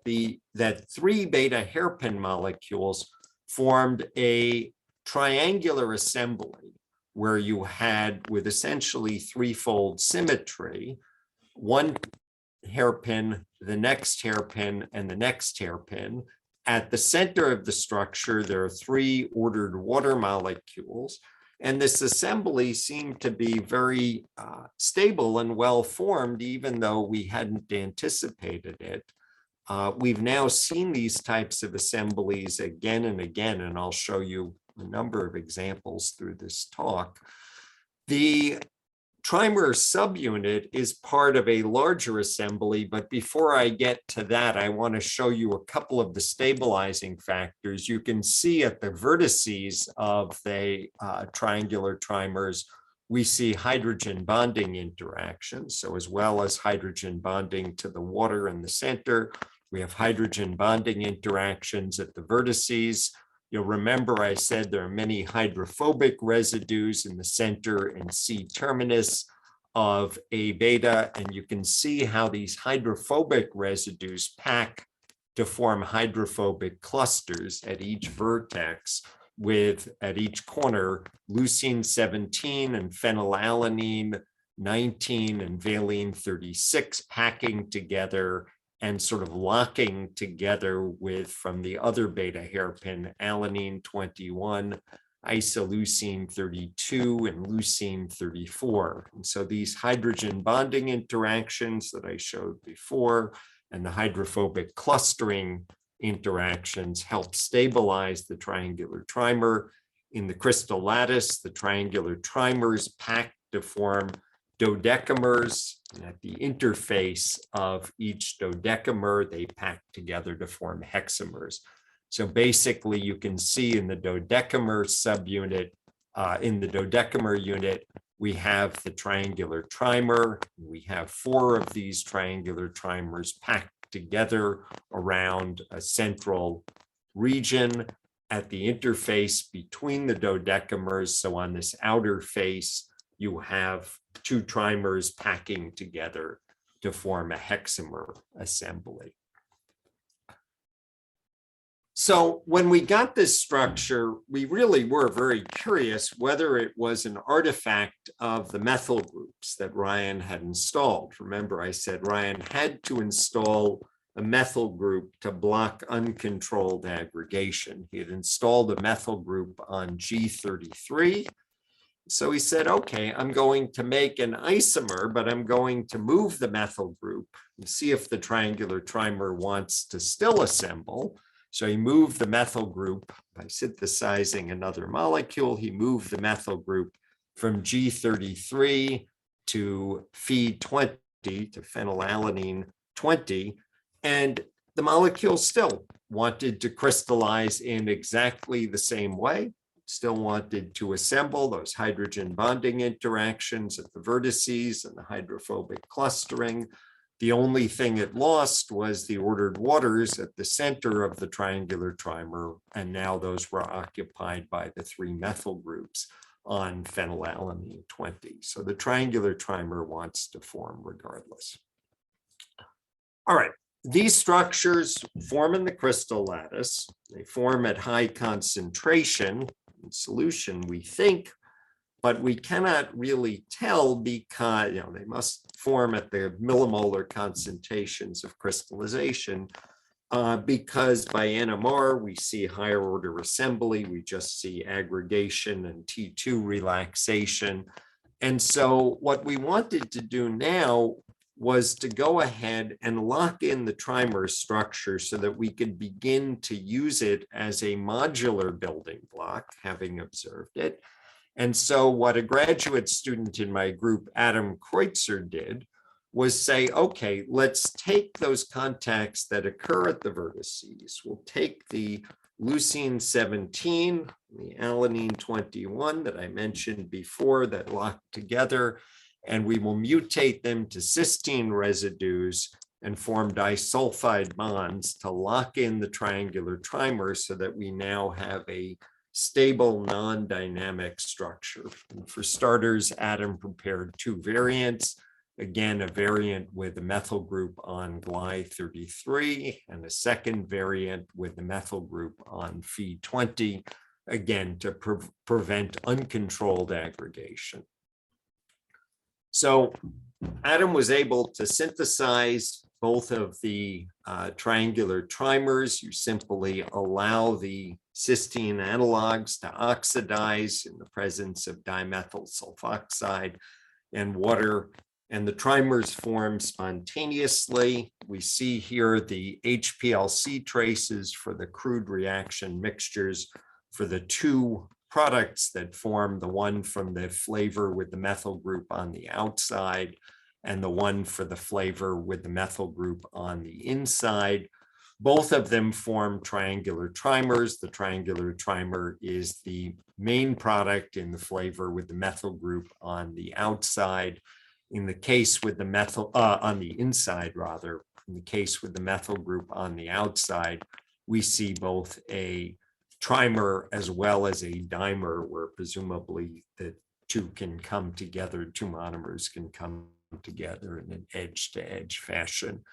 that 3 beta hairpin molecules formed a triangular assembly where you had, with essentially 3-fold symmetry, one hairpin, the next hairpin, and the next hairpin. At the center of the structure, there are 3 ordered water molecules. And this assembly seemed to be very stable and well formed, even though we hadn't anticipated it. We've now seen these types of assemblies again and again, and I'll show you a number of examples through this talk. The trimer subunit is part of a larger assembly, but before I get to that, I want to show you a couple of the stabilizing factors. You can see at the vertices of the triangular trimers, we see hydrogen bonding interactions. So as well as hydrogen bonding to the water in the center, we have hydrogen bonding interactions at the vertices. You'll remember I said there are many hydrophobic residues in the center and C terminus of A beta, and you can see how these hydrophobic residues pack to form hydrophobic clusters at each vertex, with at each corner leucine 17 and phenylalanine 19 and valine 36 packing together and sort of locking together with, from the other beta hairpin, alanine 21, isoleucine 32, and leucine 34. And so these hydrogen bonding interactions that I showed before and the hydrophobic clustering interactions help stabilize the triangular trimer. In the crystal lattice, the triangular trimers pack to form dodecamers, and at the interface of each dodecamer, they pack together to form hexamers. So basically, you can see in the dodecamer subunit, in the dodecamer unit, we have the triangular trimer. We have 4 of these triangular trimers packed together around a central region at the interface between the dodecamers. So on this outer face, you have 2 trimers packing together to form a hexamer assembly. So when we got this structure, we really were very curious whether it was an artifact of the methyl groups that Ryan had installed. Remember, I said Ryan had to install a methyl group to block uncontrolled aggregation. He had installed a methyl group on G33. So he said, okay, I'm going to make an isomer, but I'm going to move the methyl group and see if the triangular trimer wants to still assemble. So he moved the methyl group by synthesizing another molecule. He moved the methyl group from G33 to Phe20, to phenylalanine 20, and the molecule still wanted to crystallize in exactly the same way, still wanted to assemble those hydrogen bonding interactions at the vertices and the hydrophobic clustering. The only thing it lost was the ordered waters at the center of the triangular trimer, and now those were occupied by the 3 methyl groups on phenylalanine 20. So the triangular trimer wants to form regardless. All right, these structures form in the crystal lattice. They form at high concentration in solution, we think, but we cannot really tell because they must form at the millimolar concentrations of crystallization because by NMR we see higher order assembly, we just see aggregation and T2 relaxation. And so what we wanted to do now was to go ahead and lock in the trimer structure so that we could begin to use it as a modular building block, having observed it. And so what a graduate student in my group, Adam Kreutzer, did was say, okay, let's take those contacts that occur at the vertices. We'll take the leucine 17, the alanine 21 that I mentioned before that lock together, and we will mutate them to cysteine residues and form disulfide bonds to lock in the triangular trimer so that we now have a stable non-dynamic structure. And for starters, Adam prepared two variants. Again, a variant with the methyl group on Gly33 and a second variant with the methyl group on Phe20, again, to prevent uncontrolled aggregation. So Adam was able to synthesize both of the triangular trimers. You simply allow the cysteine analogs to oxidize in the presence of dimethyl sulfoxide and water, and the trimers form spontaneously. We see here the HPLC traces for the crude reaction mixtures for the two products that form, the one from the flavor with the methyl group on the outside and the one for the flavor with the methyl group on the inside. Both of them form triangular trimers. The triangular trimer is the main product in the flavor with the methyl group on the outside. In the case with the methyl, on the inside rather, in the case with the methyl group on the outside, we see both a trimer as well as a dimer, where presumably the two can come together, two monomers can come together in an edge-to-edge fashion.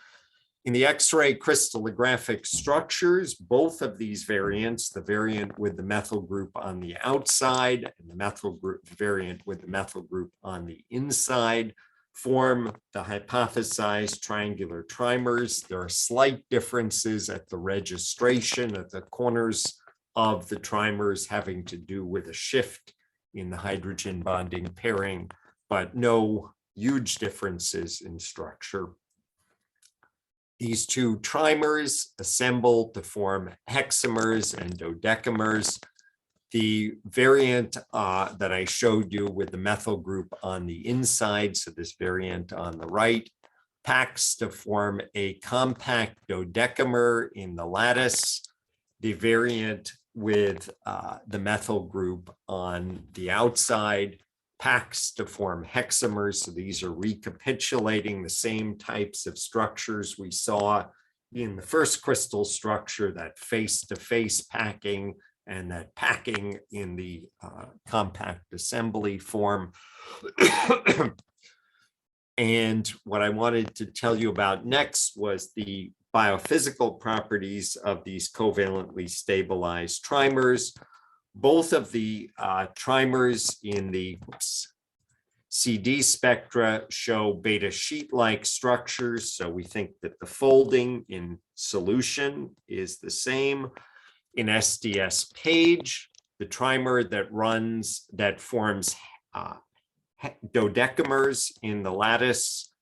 In the X-ray crystallographic structures, both of these variants, the variant with the methyl group on the outside and the methyl group variant with the methyl group on the inside, form the hypothesized triangular trimers. There are slight differences at the registration at the corners of the trimers having to do with a shift in the hydrogen bonding pairing, but no huge differences in structure. These two trimers assemble to form hexamers and dodecamers. The variant that I showed you with the methyl group on the inside, so this variant on the right, packs to form a compact dodecamer in the lattice. The variant with the methyl group on the outside packs to form hexamers. So these are recapitulating the same types of structures we saw in the first crystal structure, that face-to-face packing and that packing in the compact assembly form. And what I wanted to tell you about next was the biophysical properties of these covalently stabilized trimers. Both of the trimers in the CD spectra show beta sheet-like structures. So we think that the folding in solution is the same. In SDS page, the trimer that forms dodecamers in the lattice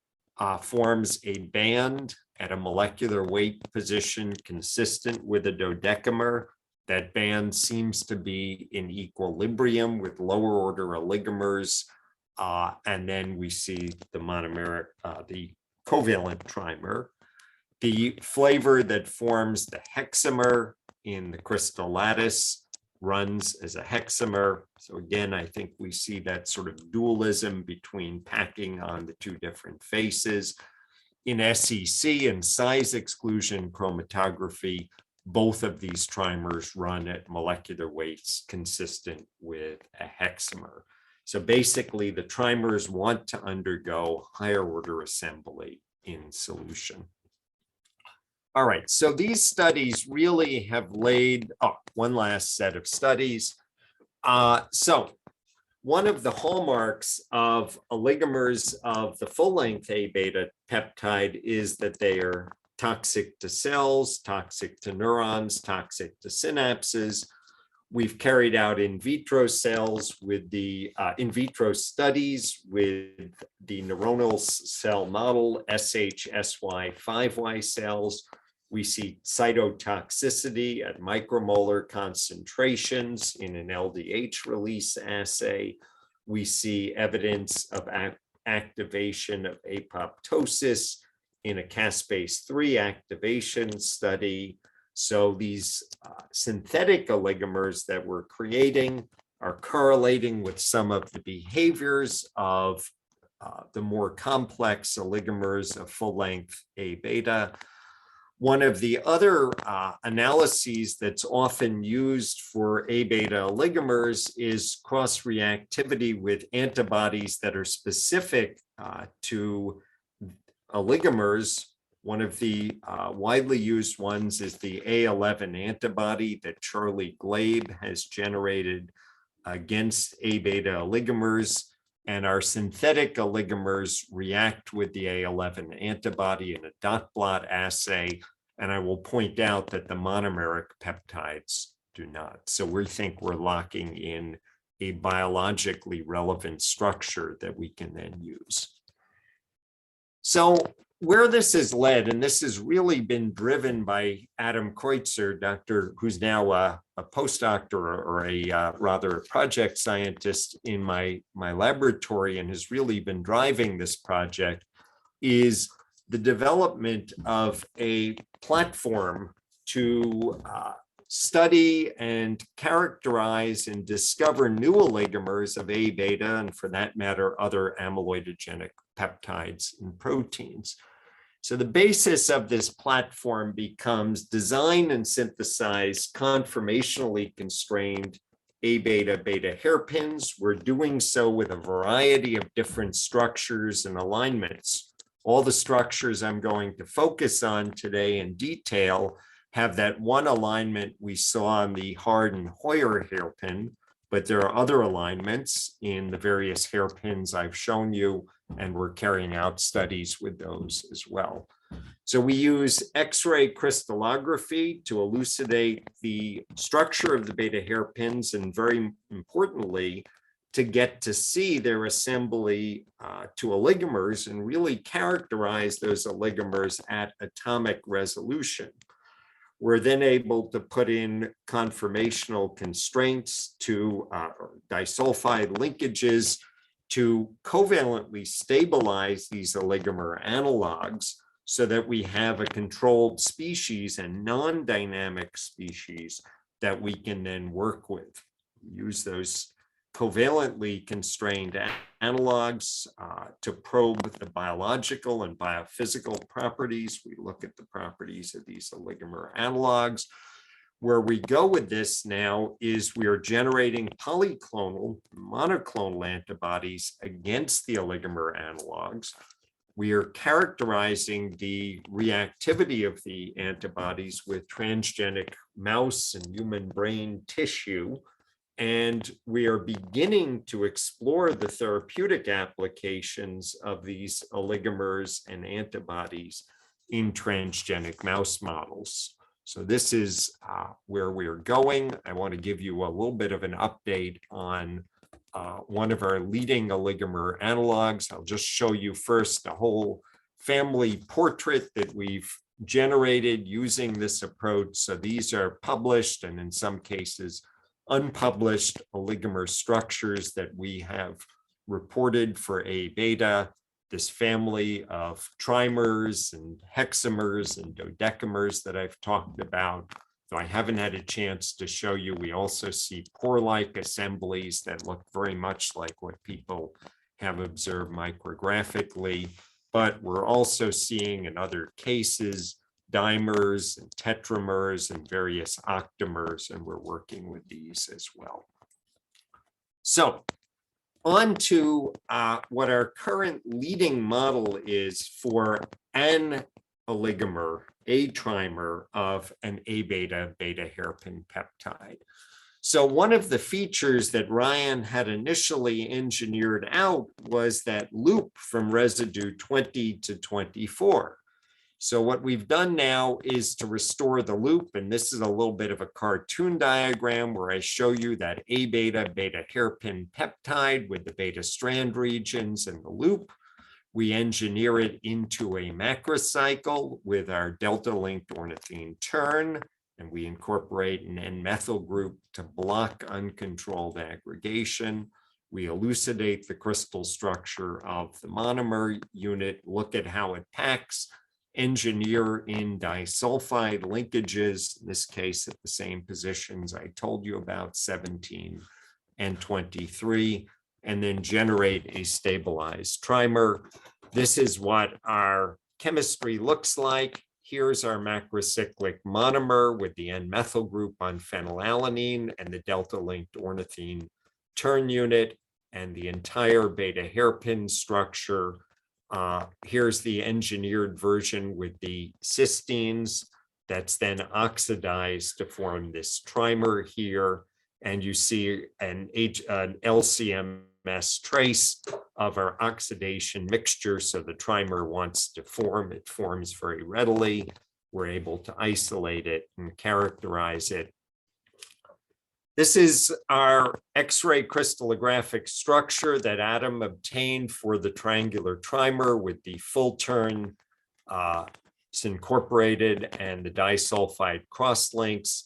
forms a band at a molecular weight position consistent with a dodecamer. That band seems to be in equilibrium with lower order oligomers. And then we see the monomeric, the covalent trimer. The flavor that forms the hexamer in the crystal lattice runs as a hexamer. So again, I think we see that sort of dualism between packing on the two different faces. In SEC and size exclusion chromatography, both of these trimers run at molecular weights consistent with a hexamer. So basically, the trimers want to undergo higher order assembly in solution. All right, so these studies really have laid one last set of studies. So one of the hallmarks of oligomers of the full-length A beta peptide is that they are toxic to cells, toxic to neurons, toxic to synapses. We've carried out in vitro cells with the in vitro studies with the neuronal cell model SHSY5Y cells. We see cytotoxicity at micromolar concentrations in an LDH release assay. We see evidence of activation of apoptosis in a caspase-3 activation study. So these synthetic oligomers that we're creating are correlating with some of the behaviors of the more complex oligomers of full-length A beta. One of the other analyses that's often used for A beta oligomers is cross-reactivity with antibodies that are specific to oligomers. One of the widely used ones is the A11 antibody that Charlie Glabe has generated against A beta oligomers. And our synthetic oligomers react with the A11 antibody in a dot blot assay. And I will point out that the monomeric peptides do not. So we think we're locking in a biologically relevant structure that we can then use. So where this has led, and this has really been driven by Adam Kreutzer, who's now a postdoctor or rather a project scientist in my laboratory and has really been driving this project, is the development of a platform to study and characterize and discover new oligomers of A beta, and for that matter, other amyloidogenic peptides and proteins. So the basis of this platform becomes design and synthesize conformationally constrained A beta beta hairpins. We're doing so with a variety of different structures and alignments. All the structures I'm going to focus on today in detail have that one alignment we saw in the Hard and Hoyer hairpin, but there are other alignments in the various hairpins I've shown you, and we're carrying out studies with those as well. So we use X-ray crystallography to elucidate the structure of the beta hairpins, and very importantly, to get to see their assembly to oligomers and really characterize those oligomers at atomic resolution. We're then able to put in conformational constraints to disulfide linkages to covalently stabilize these oligomer analogs so that we have a controlled species and non-dynamic species that we can then work with. Use those covalently constrained analogs to probe the biological and biophysical properties. We look at the properties of these oligomer analogs. Where we go with this now is we are generating polyclonal, monoclonal antibodies against the oligomer analogs. We are characterizing the reactivity of the antibodies with transgenic mouse and human brain tissue. And we are beginning to explore the therapeutic applications of these oligomers and antibodies in transgenic mouse models. So this is where we are going. I want to give you a little bit of an update on one of our leading oligomer analogs. I'll just show you first the whole family portrait that we've generated using this approach. So these are published and in some cases unpublished oligomer structures that we have reported for A beta, this family of trimers and hexamers and dodecamers that I've talked about. So I haven't had a chance to show you. We also see pore-like assemblies that look very much like what people have observed micrographically, but we're also seeing in other cases dimers and tetramers and various octamers, and we're working with these as well. So on to what our current leading model is for an oligomer, a trimer of an A beta beta hairpin peptide. So one of the features that Ryan had initially engineered out was that loop from residue 20 to 24. So what we've done now is to restore the loop, and this is a little bit of a cartoon diagram where I show you that A beta beta hairpin peptide with the beta strand regions and the loop. We engineer it into a macrocycle with our delta-linked ornithine turn, and we incorporate an N-methyl group to block uncontrolled aggregation. We elucidate the crystal structure of the monomer unit, look at how it packs, engineer in disulfide linkages, in this case at the same positions I told you about, 17 and 23, and then generate a stabilized trimer. This is what our chemistry looks like. Here's our macrocyclic monomer with the N-methyl group on phenylalanine and the delta-linked ornithine turn unit and the entire beta hairpin structure. Here's the engineered version with the cysteines that's then oxidized to form this trimer here. And you see an LCMS trace of our oxidation mixture. So the trimer wants to form, it forms very readily. We're able to isolate it and characterize it. This is our X-ray crystallographic structure that Adam obtained for the triangular trimer with the full turn. It's incorporated and the disulfide crosslinks.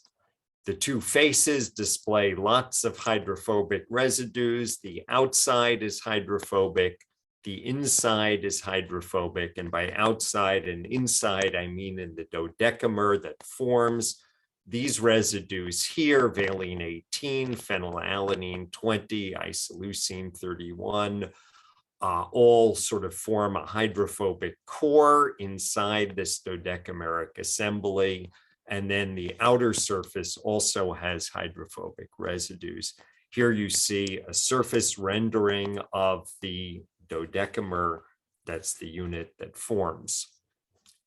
The two faces display lots of hydrophobic residues. The outside is hydrophobic. The inside is hydrophobic. And by outside and inside, I mean in the dodecamer that forms. These residues here, valine 18, phenylalanine 20, isoleucine 31, all sort of form a hydrophobic core inside this dodecameric assembly. And then the outer surface also has hydrophobic residues. Here you see a surface rendering of the dodecamer. That's the unit that forms.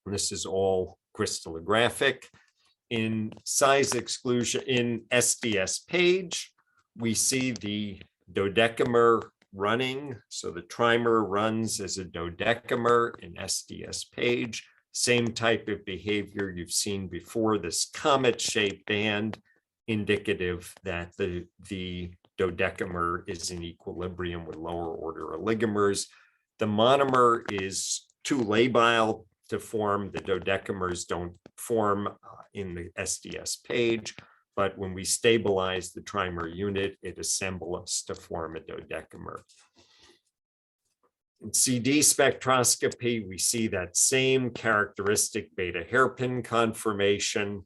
And this is all crystallographic. In size exclusion, in SDS page, we see the dodecamer running. So the trimer runs as a dodecamer in SDS page. Same type of behavior you've seen before, this comet-shaped band indicative that the dodecamer is in equilibrium with lower order oligomers. The monomer is too labile to form. The dodecamers don't form in the SDS page, but when we stabilize the trimer unit, it assembles to form a dodecamer. In CD spectroscopy, we see that same characteristic beta hairpin conformation.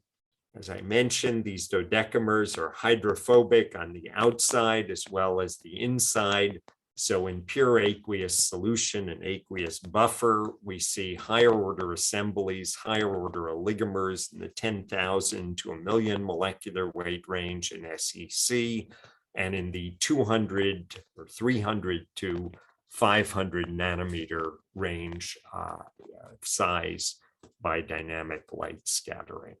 As I mentioned, these dodecamers are hydrophobic on the outside as well as the inside. So in pure aqueous solution and aqueous buffer, we see higher order assemblies, higher order oligomers in the 10,000 to 1 million molecular weight range in SEC, and in the 200 or 300 to 500 nanometer range size by dynamic light scattering.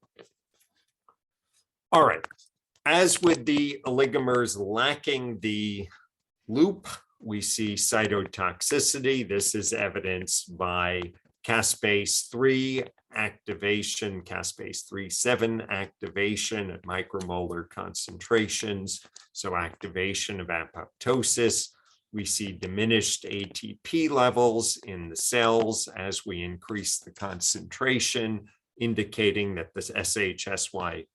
All right, as with the oligomers lacking the loop, we see cytotoxicity. This is evidenced by caspase-3 activation, caspase-3-7 activation at micromolar concentrations. So activation of apoptosis. We see diminished ATP levels in the cells as we increase the concentration, indicating that the SHSY5Y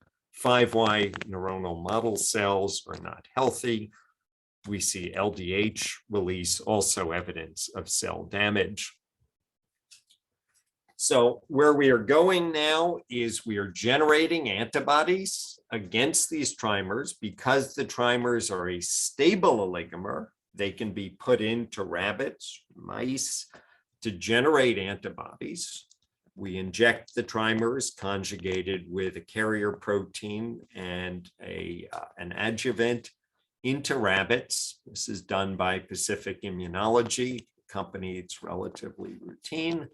neuronal model cells are not healthy. We see LDH release, also evidence of cell damage. So where we are going now is we are generating antibodies against these trimers. Because the trimers are a stable oligomer, they can be put into rabbits, mice, to generate antibodies. We inject the trimers conjugated with a carrier protein and an adjuvant into rabbits. This is done by Pacific Immunology, company. It's relatively routine.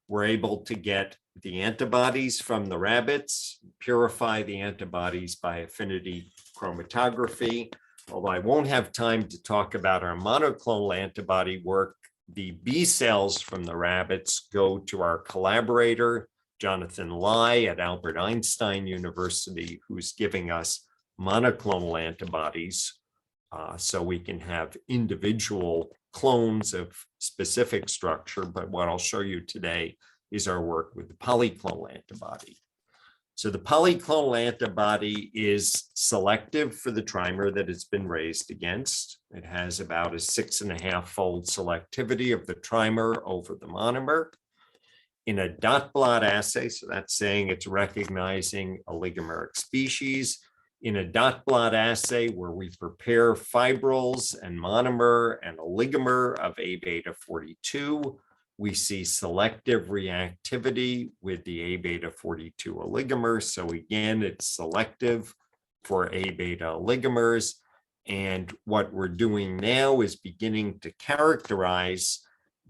We're able to get the antibodies from the rabbits, purify the antibodies by affinity chromatography. Although I won't have time to talk about our monoclonal antibody work, the B cells from the rabbits go to our collaborator, Jonathan Lai at Albert Einstein University, who's giving us monoclonal antibodies so we can have individual clones of specific structure, but what I'll show you today is our work with the polyclonal antibody. So the polyclonal antibody is selective for the trimer that it's been raised against. It has about a 6.5-fold selectivity of the trimer over the monomer. In a dot blot assay, so that's saying it's recognizing oligomeric species. In a dot blot assay where we prepare fibrils and monomer and oligomer of A beta 42, we see selective reactivity with the A beta 42 oligomer. So again, it's selective for A beta oligomers. And what we're doing now is beginning to characterize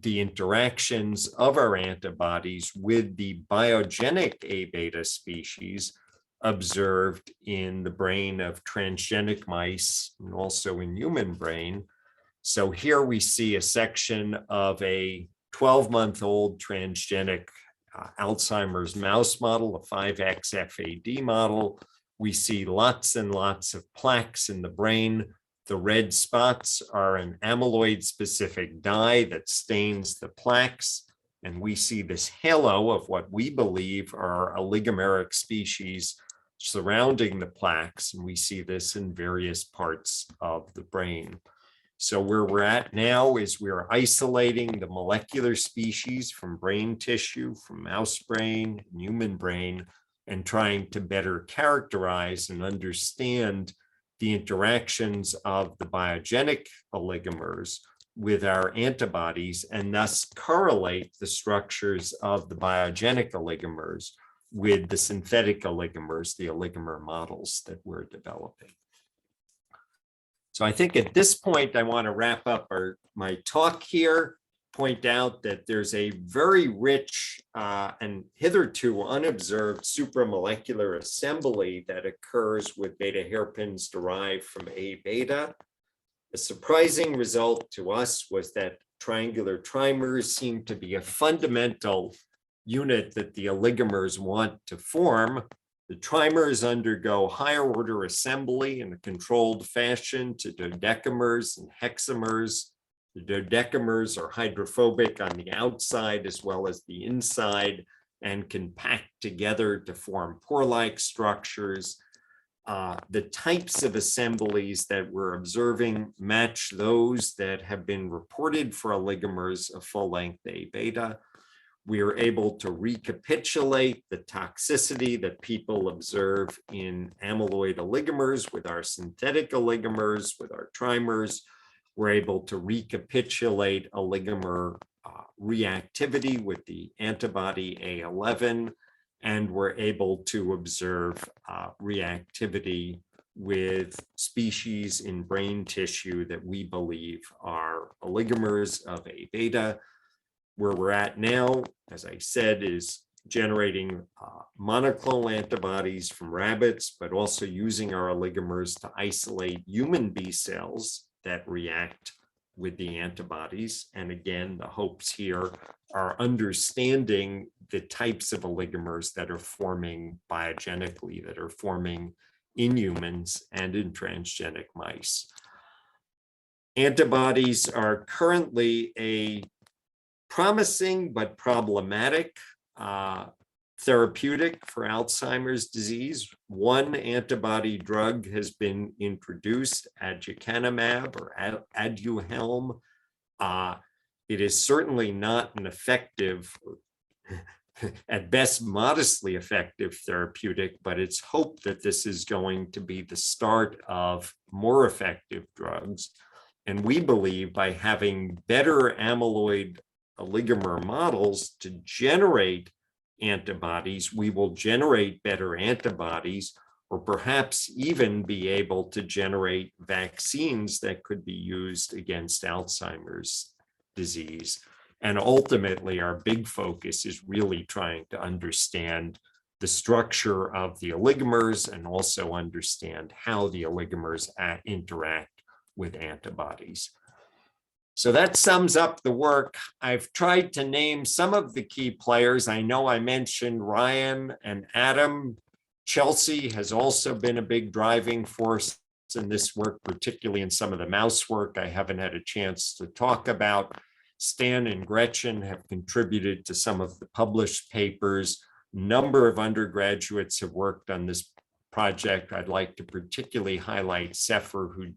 the interactions of our antibodies with the biogenic A beta species observed in the brain of transgenic mice and also in human brain. So here we see a section of a 12-month-old transgenic Alzheimer's mouse model, a 5X FAD model. We see lots and lots of plaques in the brain. The red spots are an amyloid-specific dye that stains the plaques. And we see this halo of what we believe are oligomeric species surrounding the plaques. And we see this in various parts of the brain. So where we're at now is we're isolating the molecular species from brain tissue, from mouse brain, and human brain, and trying to better characterize and understand the interactions of the biogenic oligomers with our antibodies, and thus correlate the structures of the biogenic oligomers with the synthetic oligomers, the oligomer models that we're developing. So I think at this point, I want to wrap up my talk here, point out that there's a very rich and hitherto unobserved supramolecular assembly that occurs with beta hairpins derived from A beta. The surprising result to us was that triangular trimers seem to be a fundamental unit that the oligomers want to form. The trimers undergo higher order assembly in a controlled fashion to dodecamers and hexamers. The dodecamers are hydrophobic on the outside as well as the inside and can pack together to form pore-like structures. The types of assemblies that we're observing match those that have been reported for oligomers of full-length A beta. We are able to recapitulate the toxicity that people observe in amyloid oligomers with our synthetic oligomers, with our trimers. We're able to recapitulate oligomer reactivity with the antibody A11, and we're able to observe reactivity with species in brain tissue that we believe are oligomers of A beta. Where we're at now, as I said, is generating monoclonal antibodies from rabbits, but also using our oligomers to isolate human B cells that react with the antibodies. And again, the hopes here are understanding the types of oligomers that are forming biogenically, that are forming in humans and in transgenic mice. Antibodies are currently a promising but problematic therapeutic for Alzheimer's disease. One antibody drug has been introduced, aducanumab or Aduhelm. It is certainly not an effective, at best modestly effective therapeutic, but it's hoped that this is going to be the start of more effective drugs. And we believe by having better amyloid oligomer models to generate antibodies, we will generate better antibodies, or perhaps even be able to generate vaccines that could be used against Alzheimer's disease. And ultimately, our big focus is really trying to understand the structure of the oligomers and also understand how the oligomers interact with antibodies. So that sums up the work. I've tried to name some of the key players. I know I mentioned Ryan and Adam. Chelsea has also been a big driving force in this work, particularly in some of the mouse work I haven't had a chance to talk about. Stan and Gretchen have contributed to some of the published papers. Number of undergraduates have worked on this project. I'd like to particularly highlight Sefer, who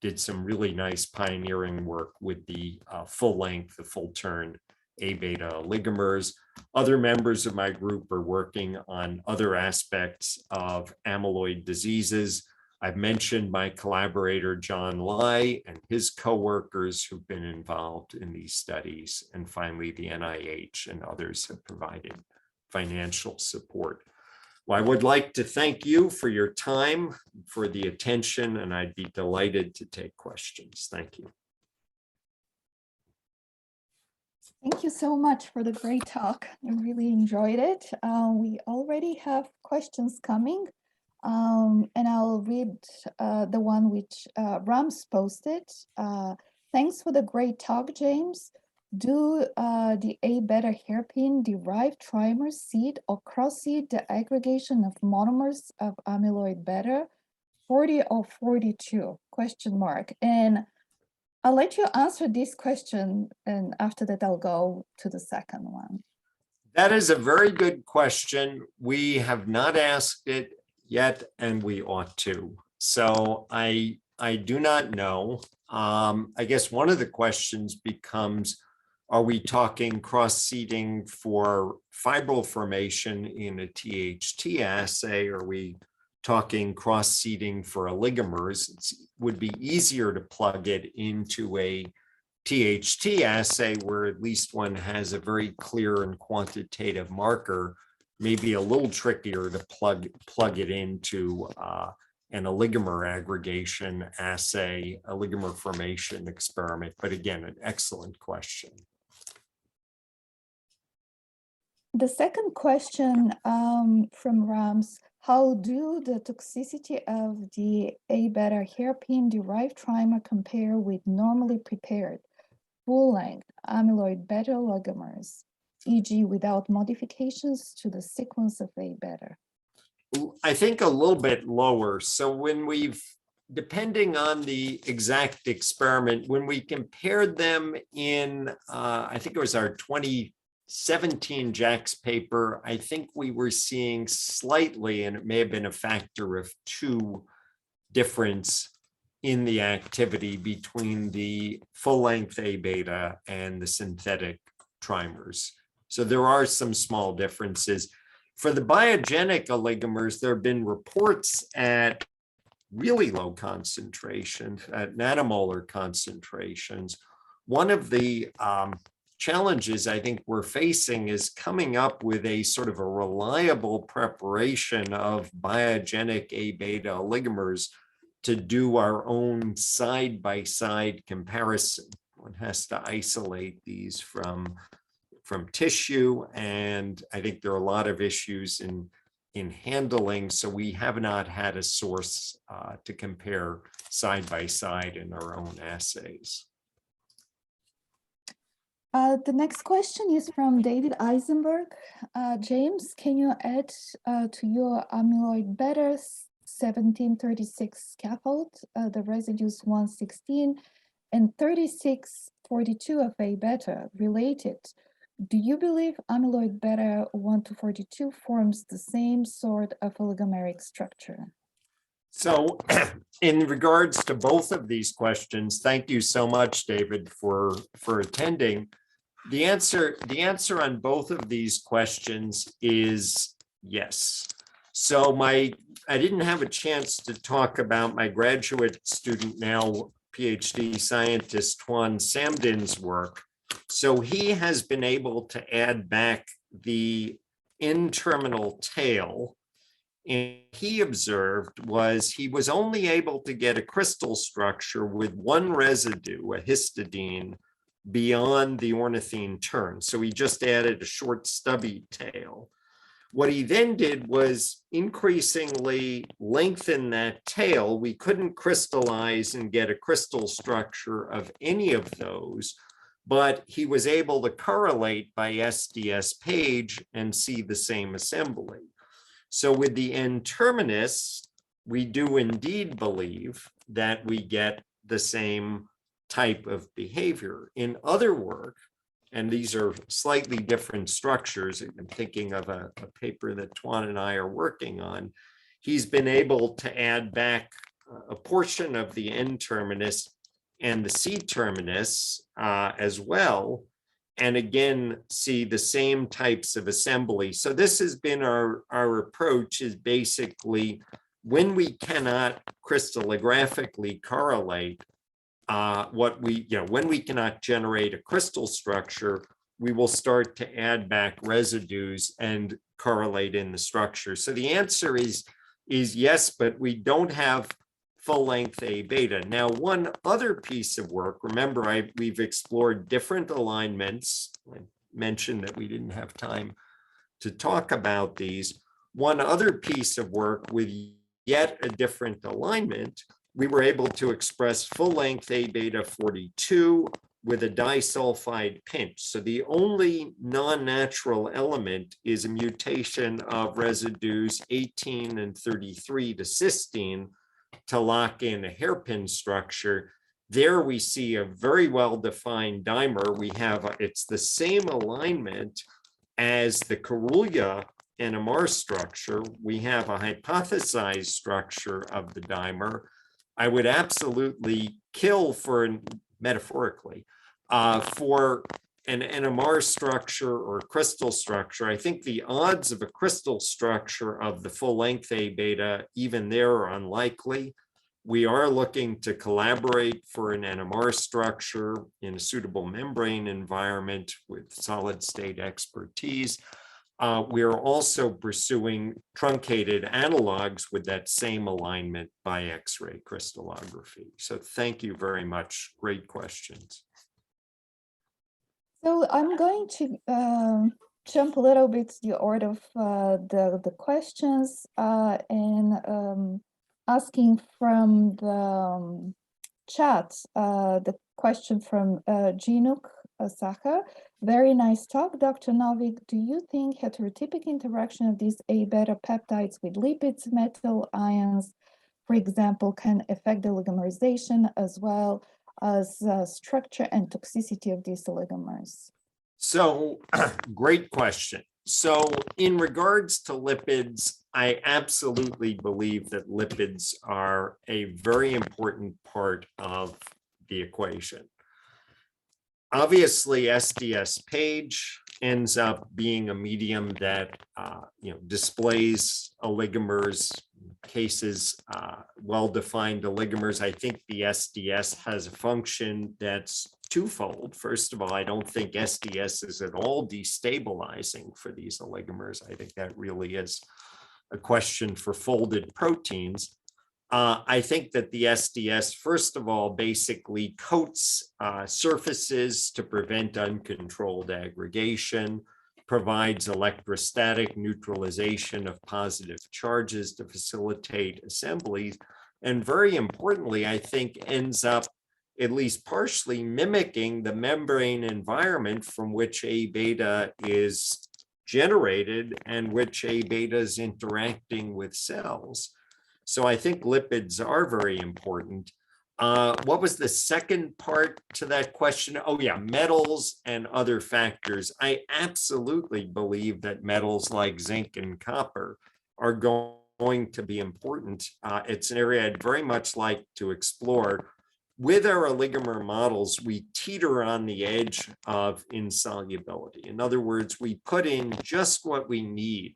did some really nice pioneering work with the full-length, the full-turn A-beta oligomers. Other members of my group are working on other aspects of amyloid diseases. I've mentioned my collaborator, John Lai, and his coworkers who've been involved in these studies. And finally, the NIH and others have provided financial support. Well, I would like to thank you for your time, for the attention, and I'd be delighted to take questions. Thank you. Thank you so much for the great talk. I really enjoyed it. We already have questions coming, and I'll read the one which Rams posted. Thanks for the great talk, James. Do the A-beta hairpin derived trimers seed or cross-seed the aggregation of monomers of amyloid beta 40 or 42? Question mark. And I'll let you answer this question, and after that, I'll go to the second one. That is a very good question. We have not asked it yet, and we ought to. So I do not know. I guess one of the questions becomes, are we talking cross-seeding for fibril formation in a THT assay? Are we talking cross-seeding for oligomers? It would be easier to plug it into a THT assay where at least one has a very clear and quantitative marker, maybe a little trickier to plug it into an oligomer aggregation assay, oligomer formation experiment. But again, an excellent question. The second question from Rams, how do the toxicity of the A-beta hairpin derived trimer compare with normally prepared full-length amyloid beta oligomers, e.g. without modifications to the sequence of A-beta? I think a little bit lower. So when depending on the exact experiment, when we compared them in, I think it was our 2017 JACS paper, I think we were seeing slightly, and it may have been a factor of 2 difference in the activity between the full-length A-beta and the synthetic trimers. So there are some small differences. For the biogenic oligomers, there have been reports at really low concentrations, at nanomolar concentrations. One of the challenges I think we're facing is coming up with a sort of a reliable preparation of biogenic A-beta oligomers to do our own side-by-side comparison. One has to isolate these from tissue, and I think there are a lot of issues in handling, so we have not had a source to compare side-by-side in our own assays. The next question is from David Eisenberg. James, can you add to your amyloid beta 1736 scaffold the residues 116 and 3642 of A beta related? Do you believe amyloid beta 1 to 42 forms the same sort of oligomeric structure? So in regards to both of these questions, thank you so much, David, for attending. The answer on both of these questions is yes. So I didn't have a chance to talk about my graduate student, now PhD scientist, Tuan Samdin's work. So he has been able to add back the N-terminal tail. And he observed was he was only able to get a crystal structure with one residue, a histidine, beyond the ornithine turn. So he just added a short stubby tail. What he then did was increasingly lengthen that tail. We couldn't crystallize and get a crystal structure of any of those, but he was able to correlate by SDS page and see the same assembly. So with the N-terminus, we do indeed believe that we get the same type of behavior. In other work, and these are slightly different structures, I'm thinking of a paper that Tuan and I are working on, he's been able to add back a portion of the N-terminus and the C-terminus as well, and again, see the same types of assembly. So this has been our approach, is basically when we cannot crystallographically correlate when we cannot generate a crystal structure, we will start to add back residues and correlate in the structure. So the answer is yes, but we don't have full-length A beta. Now, one other piece of work, remember, we've explored different alignments. I mentioned that we didn't have time to talk about these. One other piece of work with yet a different alignment, we were able to express full-length A beta 42 with a disulfide pinch. So the only non-natural element is a mutation of residues 18 and 33 to cysteine to lock in a hairpin structure. There we see a very well-defined dimer. We have, it's the same alignment as the Carulla NMR structure. We have a hypothesized structure of the dimer. I would absolutely kill for, metaphorically, for an NMR structure or crystal structure. I think the odds of a crystal structure of the full-length A beta, even there, are unlikely. We are looking to collaborate for an NMR structure in a suitable membrane environment with solid-state expertise. We are also pursuing truncated analogs with that same alignment by X-ray crystallography. So thank you very much. Great questions. So I'm going to jump a little bit to the order of the questions and asking from the chat the question from Jinuk Saka. Very nice talk, Dr. Nowick. Do you think heterotypic interaction of these A beta peptides with lipids, metal ions, for example, can affect the oligomerization as well as structure and toxicity of these oligomers? So great question. So in regards to lipids, I absolutely believe that lipids are a very important part of the equation. Obviously, SDS-PAGE ends up being a medium that displays oligomers, cases, well-defined oligomers. I think the SDS has a function that's twofold. First of all, I don't think SDS is at all destabilizing for these oligomers. I think that really is a question for folded proteins. I think that the SDS, first of all, basically coats surfaces to prevent uncontrolled aggregation, provides electrostatic neutralization of positive charges to facilitate assemblies, and very importantly, I think ends up at least partially mimicking the membrane environment from which A beta is generated and which A beta is interacting with cells. So I think lipids are very important. What was the second part to that question? Oh yeah, metals and other factors. I absolutely believe that metals like zinc and copper are going to be important. It's an area I'd very much like to explore. With our oligomer models, we teeter on the edge of insolubility. In other words, we put in just what we need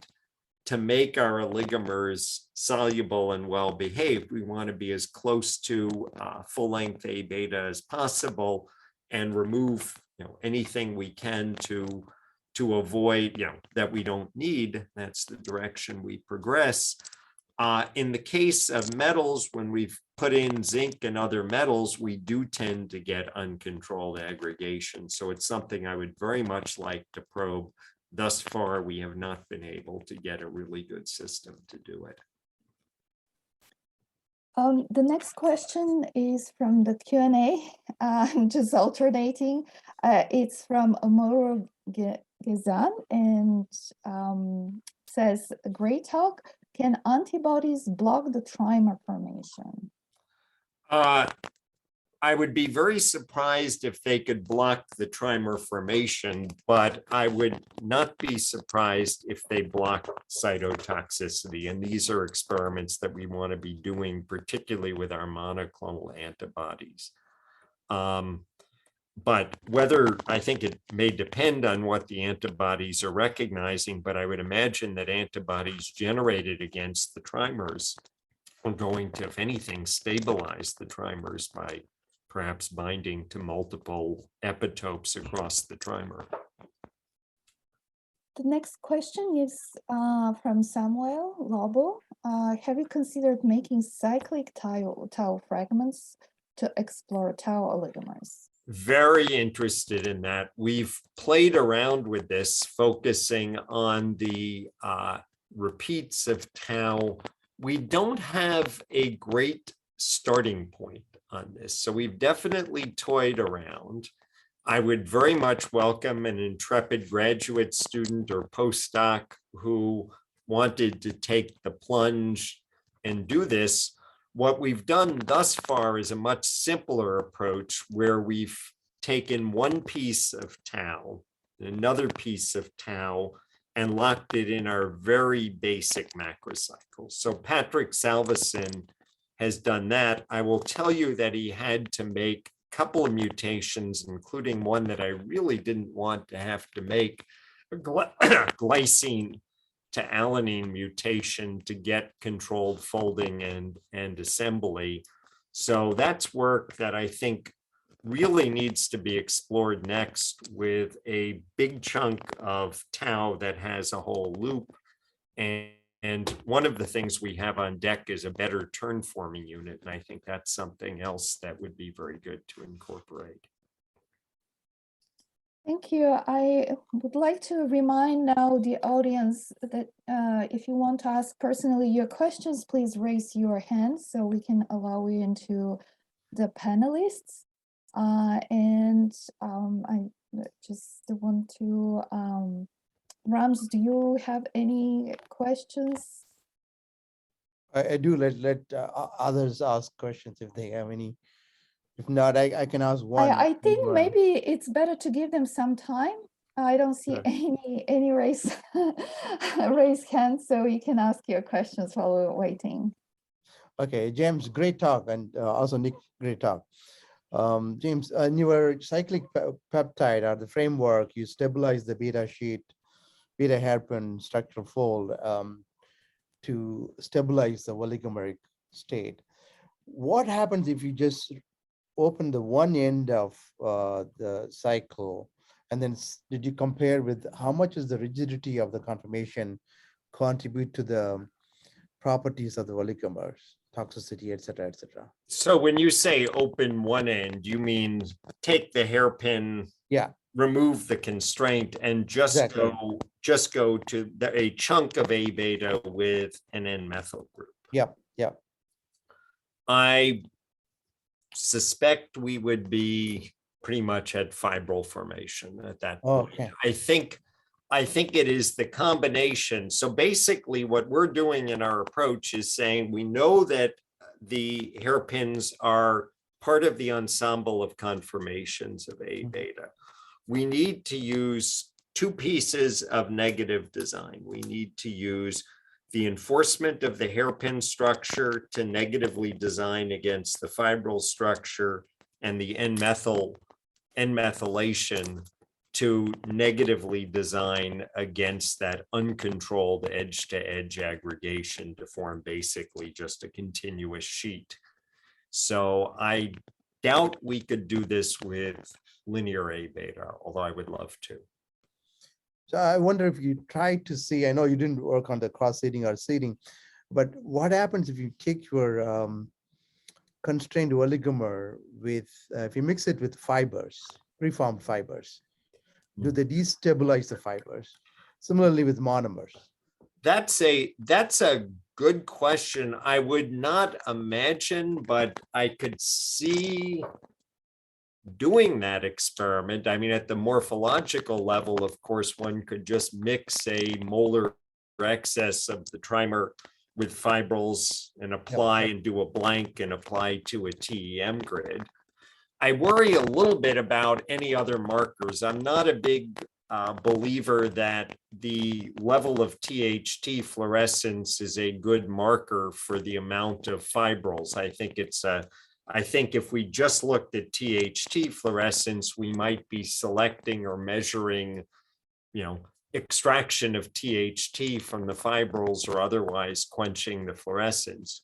to make our oligomers soluble and well-behaved. We want to be as close to full-length A beta as possible and remove anything we can to avoid that we don't need. That's the direction we progress. In the case of metals, when we've put in zinc and other metals, we do tend to get uncontrolled aggregation. So it's something I would very much like to probe. Thus far, we have not been able to get a really good system to do it. The next question is from the Q&A. I'm just alternating. It's from Amoro Gezan and says, great talk. Can antibodies block the trimer formation? I would be very surprised if they could block the trimer formation, but I would not be surprised if they block cytotoxicity. And these are experiments that we want to be doing, particularly with our monoclonal antibodies. But whether, I think it may depend on what the antibodies are recognizing, but I would imagine that antibodies generated against the trimers are going to, if anything, stabilize the trimers by perhaps binding to multiple epitopes across the trimer. The next question is from Samuel Lobo. Have you considered making cyclic tau fragments to explore tau oligomers? Very interested in that. We've played around with this, focusing on the repeats of tau. We don't have a great starting point on this, so we've definitely toyed around. I would very much welcome an intrepid graduate student or postdoc who wanted to take the plunge and do this. What we've done thus far is a much simpler approach, where we've taken one piece of tau, another piece of tau, and locked it in our very basic macrocycles. So Patrick Salveson has done that. I will tell you that he had to make a couple of mutations, including one that I really didn't want to have to make, a glycine to alanine mutation to get controlled folding and assembly. So that's work that I think really needs to be explored next, with a big chunk of tau that has a whole loop. And one of the things we have on deck is a better turn forming unit. And I think that's something else that would be very good to incorporate. Thank you. I would like to remind now the audience that if you want to ask personally your questions, please raise your hand so we can allow you into the panelists. I just want to, Rams, do you have any questions? I do let others ask questions if they have any. If not, I can ask one. I think maybe it's better to give them some time. I don't see any raise hands, so you can ask your questions while we're waiting. Okay, James, great talk, and also Nick, great talk. James, in your cyclic peptide or the framework, you stabilize the beta sheet, beta hairpin structural fold to stabilize the oligomeric state. What happens if you just open the one end of the cycle, and then did you compare with how much is the rigidity of the conformation contribute to the properties of the oligomers, toxicity, et cetera, et cetera? So when you say open one end, you mean take the hairpin, remove the constraint, and just go to a chunk of A beta with an N-methyl group. Yep. I suspect we would be pretty much at fibril formation at that point. Okay. I think it is the combination. So basically what we're doing in our approach is saying we know that the hairpins are part of the ensemble of conformations of A beta. We need to use two pieces of negative design. We need to use the enforcement of the hairpin structure to negatively design against the fibril structure, and the N-methylation to negatively design against that uncontrolled edge-to-edge aggregation to form basically just a continuous sheet. So I doubt we could do this with linear A beta, although I would love to. So I wonder if you try to see, I know you didn't work on the cross-seeding or seeding, but what happens if you take your constrained oligomer with, if you mix it with fibers, preformed fibers, do they destabilize the fibers? Similarly with monomers. That's a good question. I would not imagine, but I could see doing that experiment. I mean, at the morphological level, of course, one could just mix a molar excess of the trimer with fibrils and apply and do a blank and apply to a TEM grid. I worry a little bit about any other markers. I'm not a big believer that the level of THT fluorescence is a good marker for the amount of fibrils. I think if we just looked at THT fluorescence, we might be selecting or measuring, extraction of THT from the fibrils or otherwise quenching the fluorescence.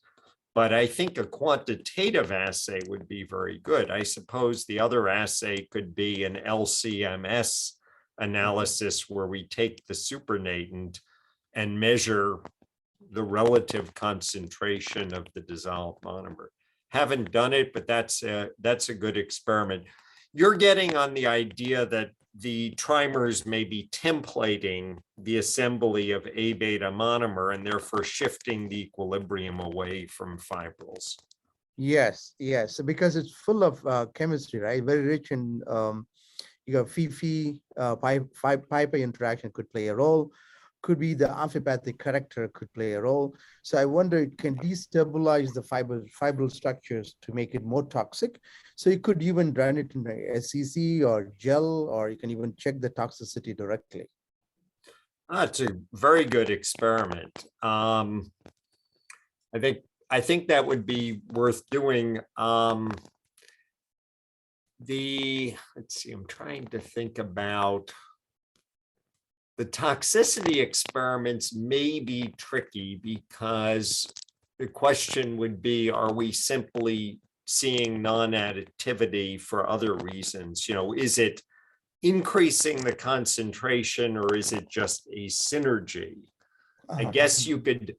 But I think a quantitative assay would be very good. I suppose the other assay could be an LCMS analysis where we take the supernatant and measure the relative concentration of the dissolved monomer. Haven't done it, but that's a good experiment. You're getting on the idea that the trimers may be templating the assembly of A beta monomer and therefore shifting the equilibrium away from fibrils. Yes, yes, because it's full of chemistry, right? Very rich in, you got Phi-Phi, pi-pi interaction could play a role. Could be the amphipathic character could play a role. So I wonder, can destabilize the fibril structures to make it more toxic? So you could even run it in a SCC or gel, or you can even check the toxicity directly. It's a very good experiment. I think that would be worth doing. Let's see, I'm trying to think about the toxicity experiments may be tricky because the question would be, are we simply seeing non-additivity for other reasons? Is it increasing the concentration or is it just a synergy? I guess you could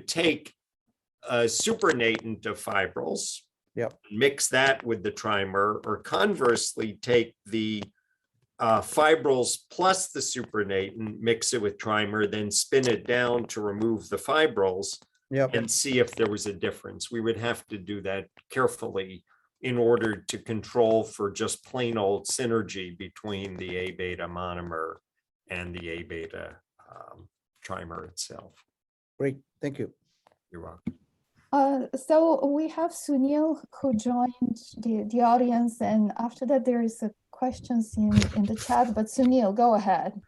take a supernatant of fibrils, mix that with the trimer, or conversely take the fibrils plus the supernatant, mix it with trimer, then spin it down to remove the fibrils and see if there was a difference. We would have to do that carefully in order to control for just plain old synergy between the A beta monomer and the A beta trimer itself. Great, thank you. You're welcome. So we have Sunil who joined the audience, and after that there is a questions in the chat, but Sunil, go ahead.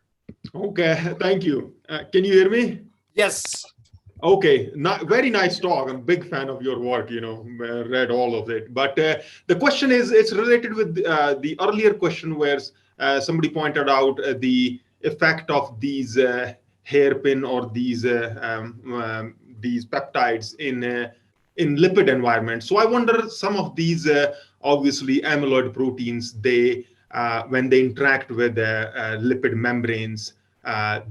Okay, thank you. Can you hear me? Yes. Okay, very nice talk. I'm a big fan of your work, read all of it. But the question is, it's related with the earlier question where somebody pointed out the effect of these hairpin or these peptides in lipid environments. So I wonder, some of these obviously amyloid proteins, they when they interact with lipid membranes,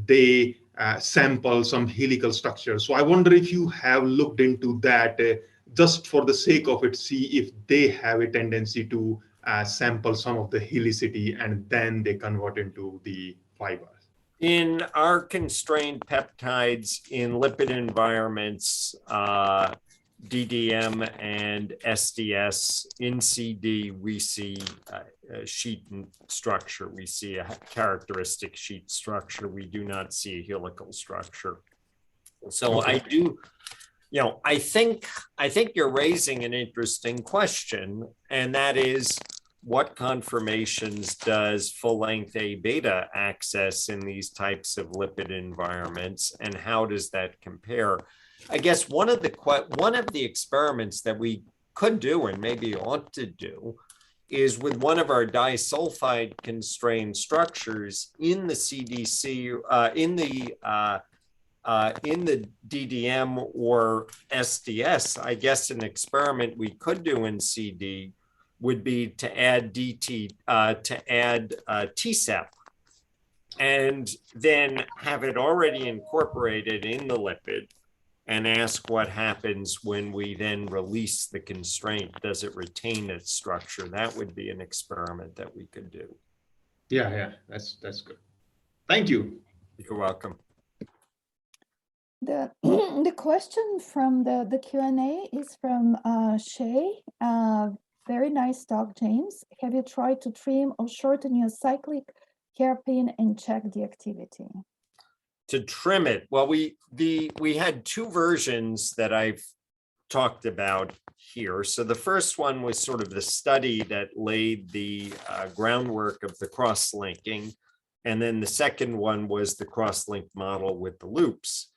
they sample some helical structure. So I wonder if you have looked into that just for the sake of it, see if they have a tendency to sample some of the helicity and then they convert into the fibers. In our constrained peptides in lipid environments, DDM and SDS, in CD, we see a sheet structure. We see a characteristic sheet structure. We do not see a helical structure. So I do, I think you're raising an interesting question, and that is, what conformations does full-length A beta access in these types of lipid environments, and how does that compare? I guess one of the experiments that we could do and maybe ought to do is with one of our disulfide constrained structures in the CDC, in the DDM or SDS. I guess an experiment we could do in CD would be to add TSEP and then have it already incorporated in the lipid and ask what happens when we then release the constraint. Does it retain its structure? That would be an experiment that we could do. Yeah, that's good. Thank you. You're welcome. The question from the Q&A is from Shay. Very nice talk, James. Have you tried to trim or shorten your cyclic hairpin and check the activity? to trim it. Well, we had two versions that I've talked about here. So the first one was sort of the study that laid the groundwork of the cross-linking. And then the second one was the cross-linked model with the loops.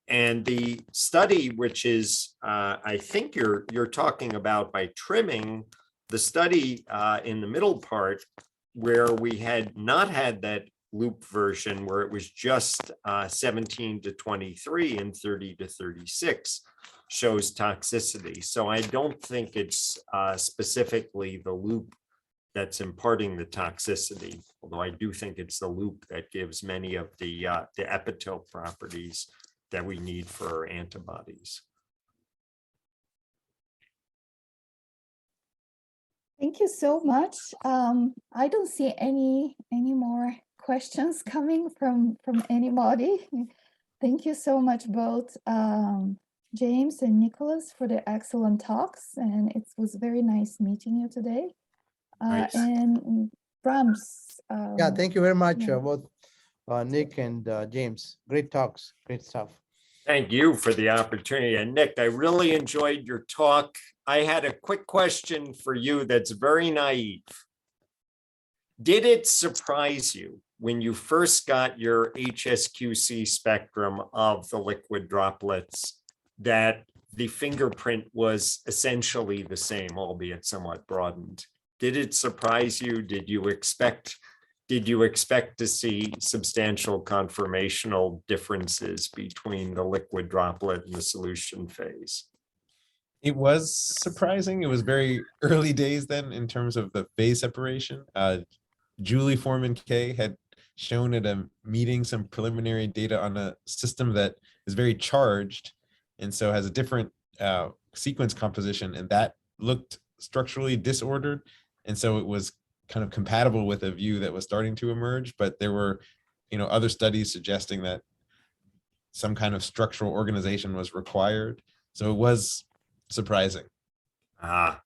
And the study, which is, I think you're talking about by trimming, the study in the middle part where we had not had that loop version, where it was just 17 to 23 and 30 to 36, shows toxicity. So I don't think it's specifically the loop that's imparting the toxicity, although I do think it's the loop that gives many of the epitope properties that we need for our antibodies. Thank you so much. I don't see any more questions coming from anybody. Thank you so much, both James and Nicholas, for the excellent talks, and it was very nice meeting you today. Nice. And Rams. Yeah, thank you very much, yeah. both Nick and James. Great talks, great stuff. Thank you for the opportunity. And Nick, I really enjoyed your talk. I had a quick question for you that's very naive. Did it surprise you when you first got your HSQC spectrum of the liquid droplets that the fingerprint was essentially the same, albeit somewhat broadened? Did it surprise you? Did you expect to see substantial conformational differences between the liquid droplet and the solution phase? It was surprising. It was very early days then in terms of the phase separation. Julie Foreman-Kay had shown at a meeting some preliminary data on a system that is very charged and so has a different sequence composition, and that looked structurally disordered. And so it was kind of compatible with a view that was starting to emerge, but there were, other studies suggesting that some kind of structural organization was required. So it was surprising. And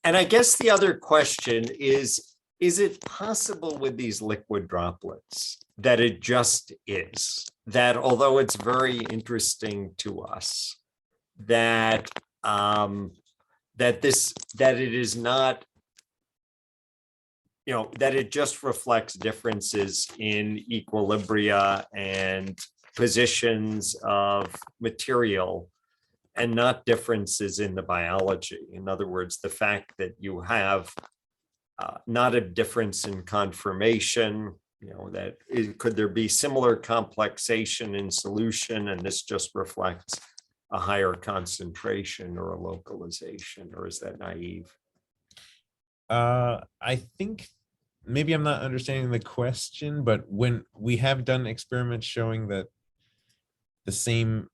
I guess the other question is it possible with these liquid droplets that it just is, that although it's very interesting to us, that it is not, that it just reflects differences in equilibria and positions of material and not differences in the biology. In other words, the fact that you have not a difference in conformation, could there be similar complexation in solution, and this just reflects a higher concentration or a localization, or is that naive? I think maybe I'm not understanding the question, but when we have done experiments showing that the same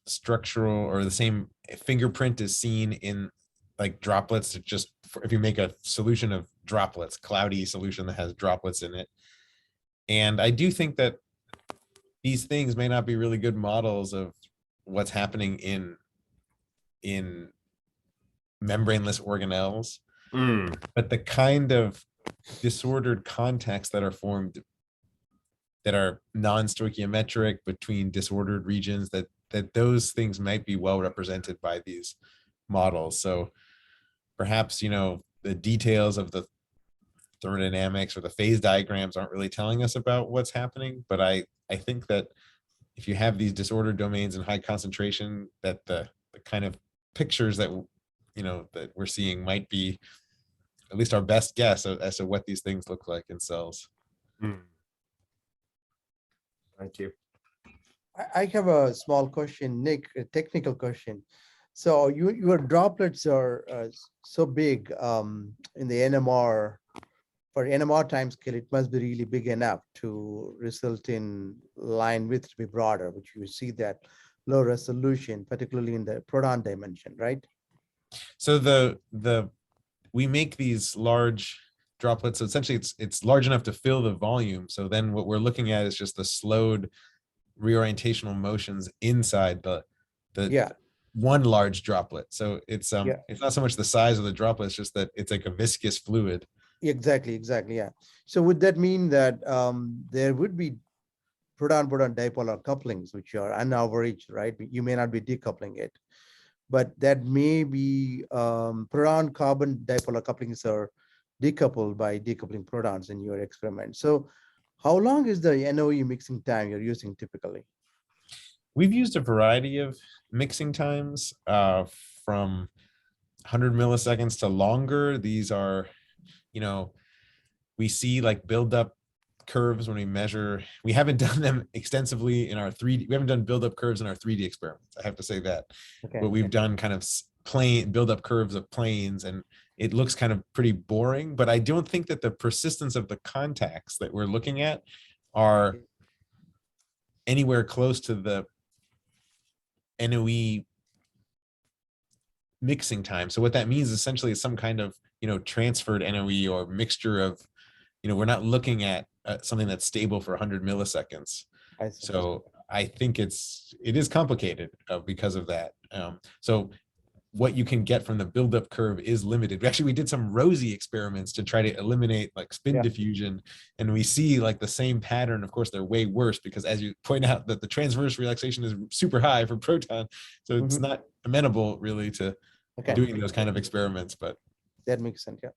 structural or the same fingerprint is seen in like droplets, just if you make a solution of droplets, cloudy solution that has droplets in it. And I do think that these things may not be really good models of what's happening in membraneless organelles. But the kind of disordered contexts that are formed that are non-stoichiometric between disordered regions, that those things might be well represented by these models. So perhaps, the details of the thermodynamics or the phase diagrams aren't really telling us about what's happening. But I think that if you have these disordered domains in high concentration, that the kind of pictures that, that we're seeing might be at least our best guess as to what these things look like in cells. Thank you. I have a small question, Nick, a technical question. So your droplets are so big in the NMR. For NMR time scale, it must be really big enough to result in line width to be broader, which you see that low resolution, particularly in the proton dimension, right? So we make these large droplets. So essentially it's large enough to fill the volume. So then what we're looking at is just the slowed reorientational motions inside the one large droplet. So it's not so much the size of the droplet, it's just that it's like a viscous fluid. Exactly, yeah. So would that mean that there would be proton-proton dipolar couplings, which are unaveraged, right? You may not be decoupling it, but that may be proton-carbon dipolar couplings are decoupled by decoupling protons in your experiment. So how long is the NOE mixing time you're using typically? We've used a variety of mixing times from 100 milliseconds to longer. These are, we see like buildup curves when we measure. We haven't done them extensively in our 3D. We haven't done buildup curves in our 3D experiments. I have to say that. Okay. But we've done kind of plane buildup curves of planes, and it looks kind of pretty boring. But I don't think that the persistence of the contacts that we're looking at are anywhere close to the NOE mixing time. So what that means essentially is some kind of, transferred NOE or mixture of, we're not looking at something that's stable for 100 milliseconds. So I think it is complicated because of that. So what you can get from the buildup curve is limited. Actually, we did some rosy experiments to try to eliminate like spin diffusion, and we see like the same pattern. Of course, they're way worse because, as you point out, that the transverse relaxation is super high for proton, so it's not amenable really to doing those kind of experiments. But that makes sense. Yeah.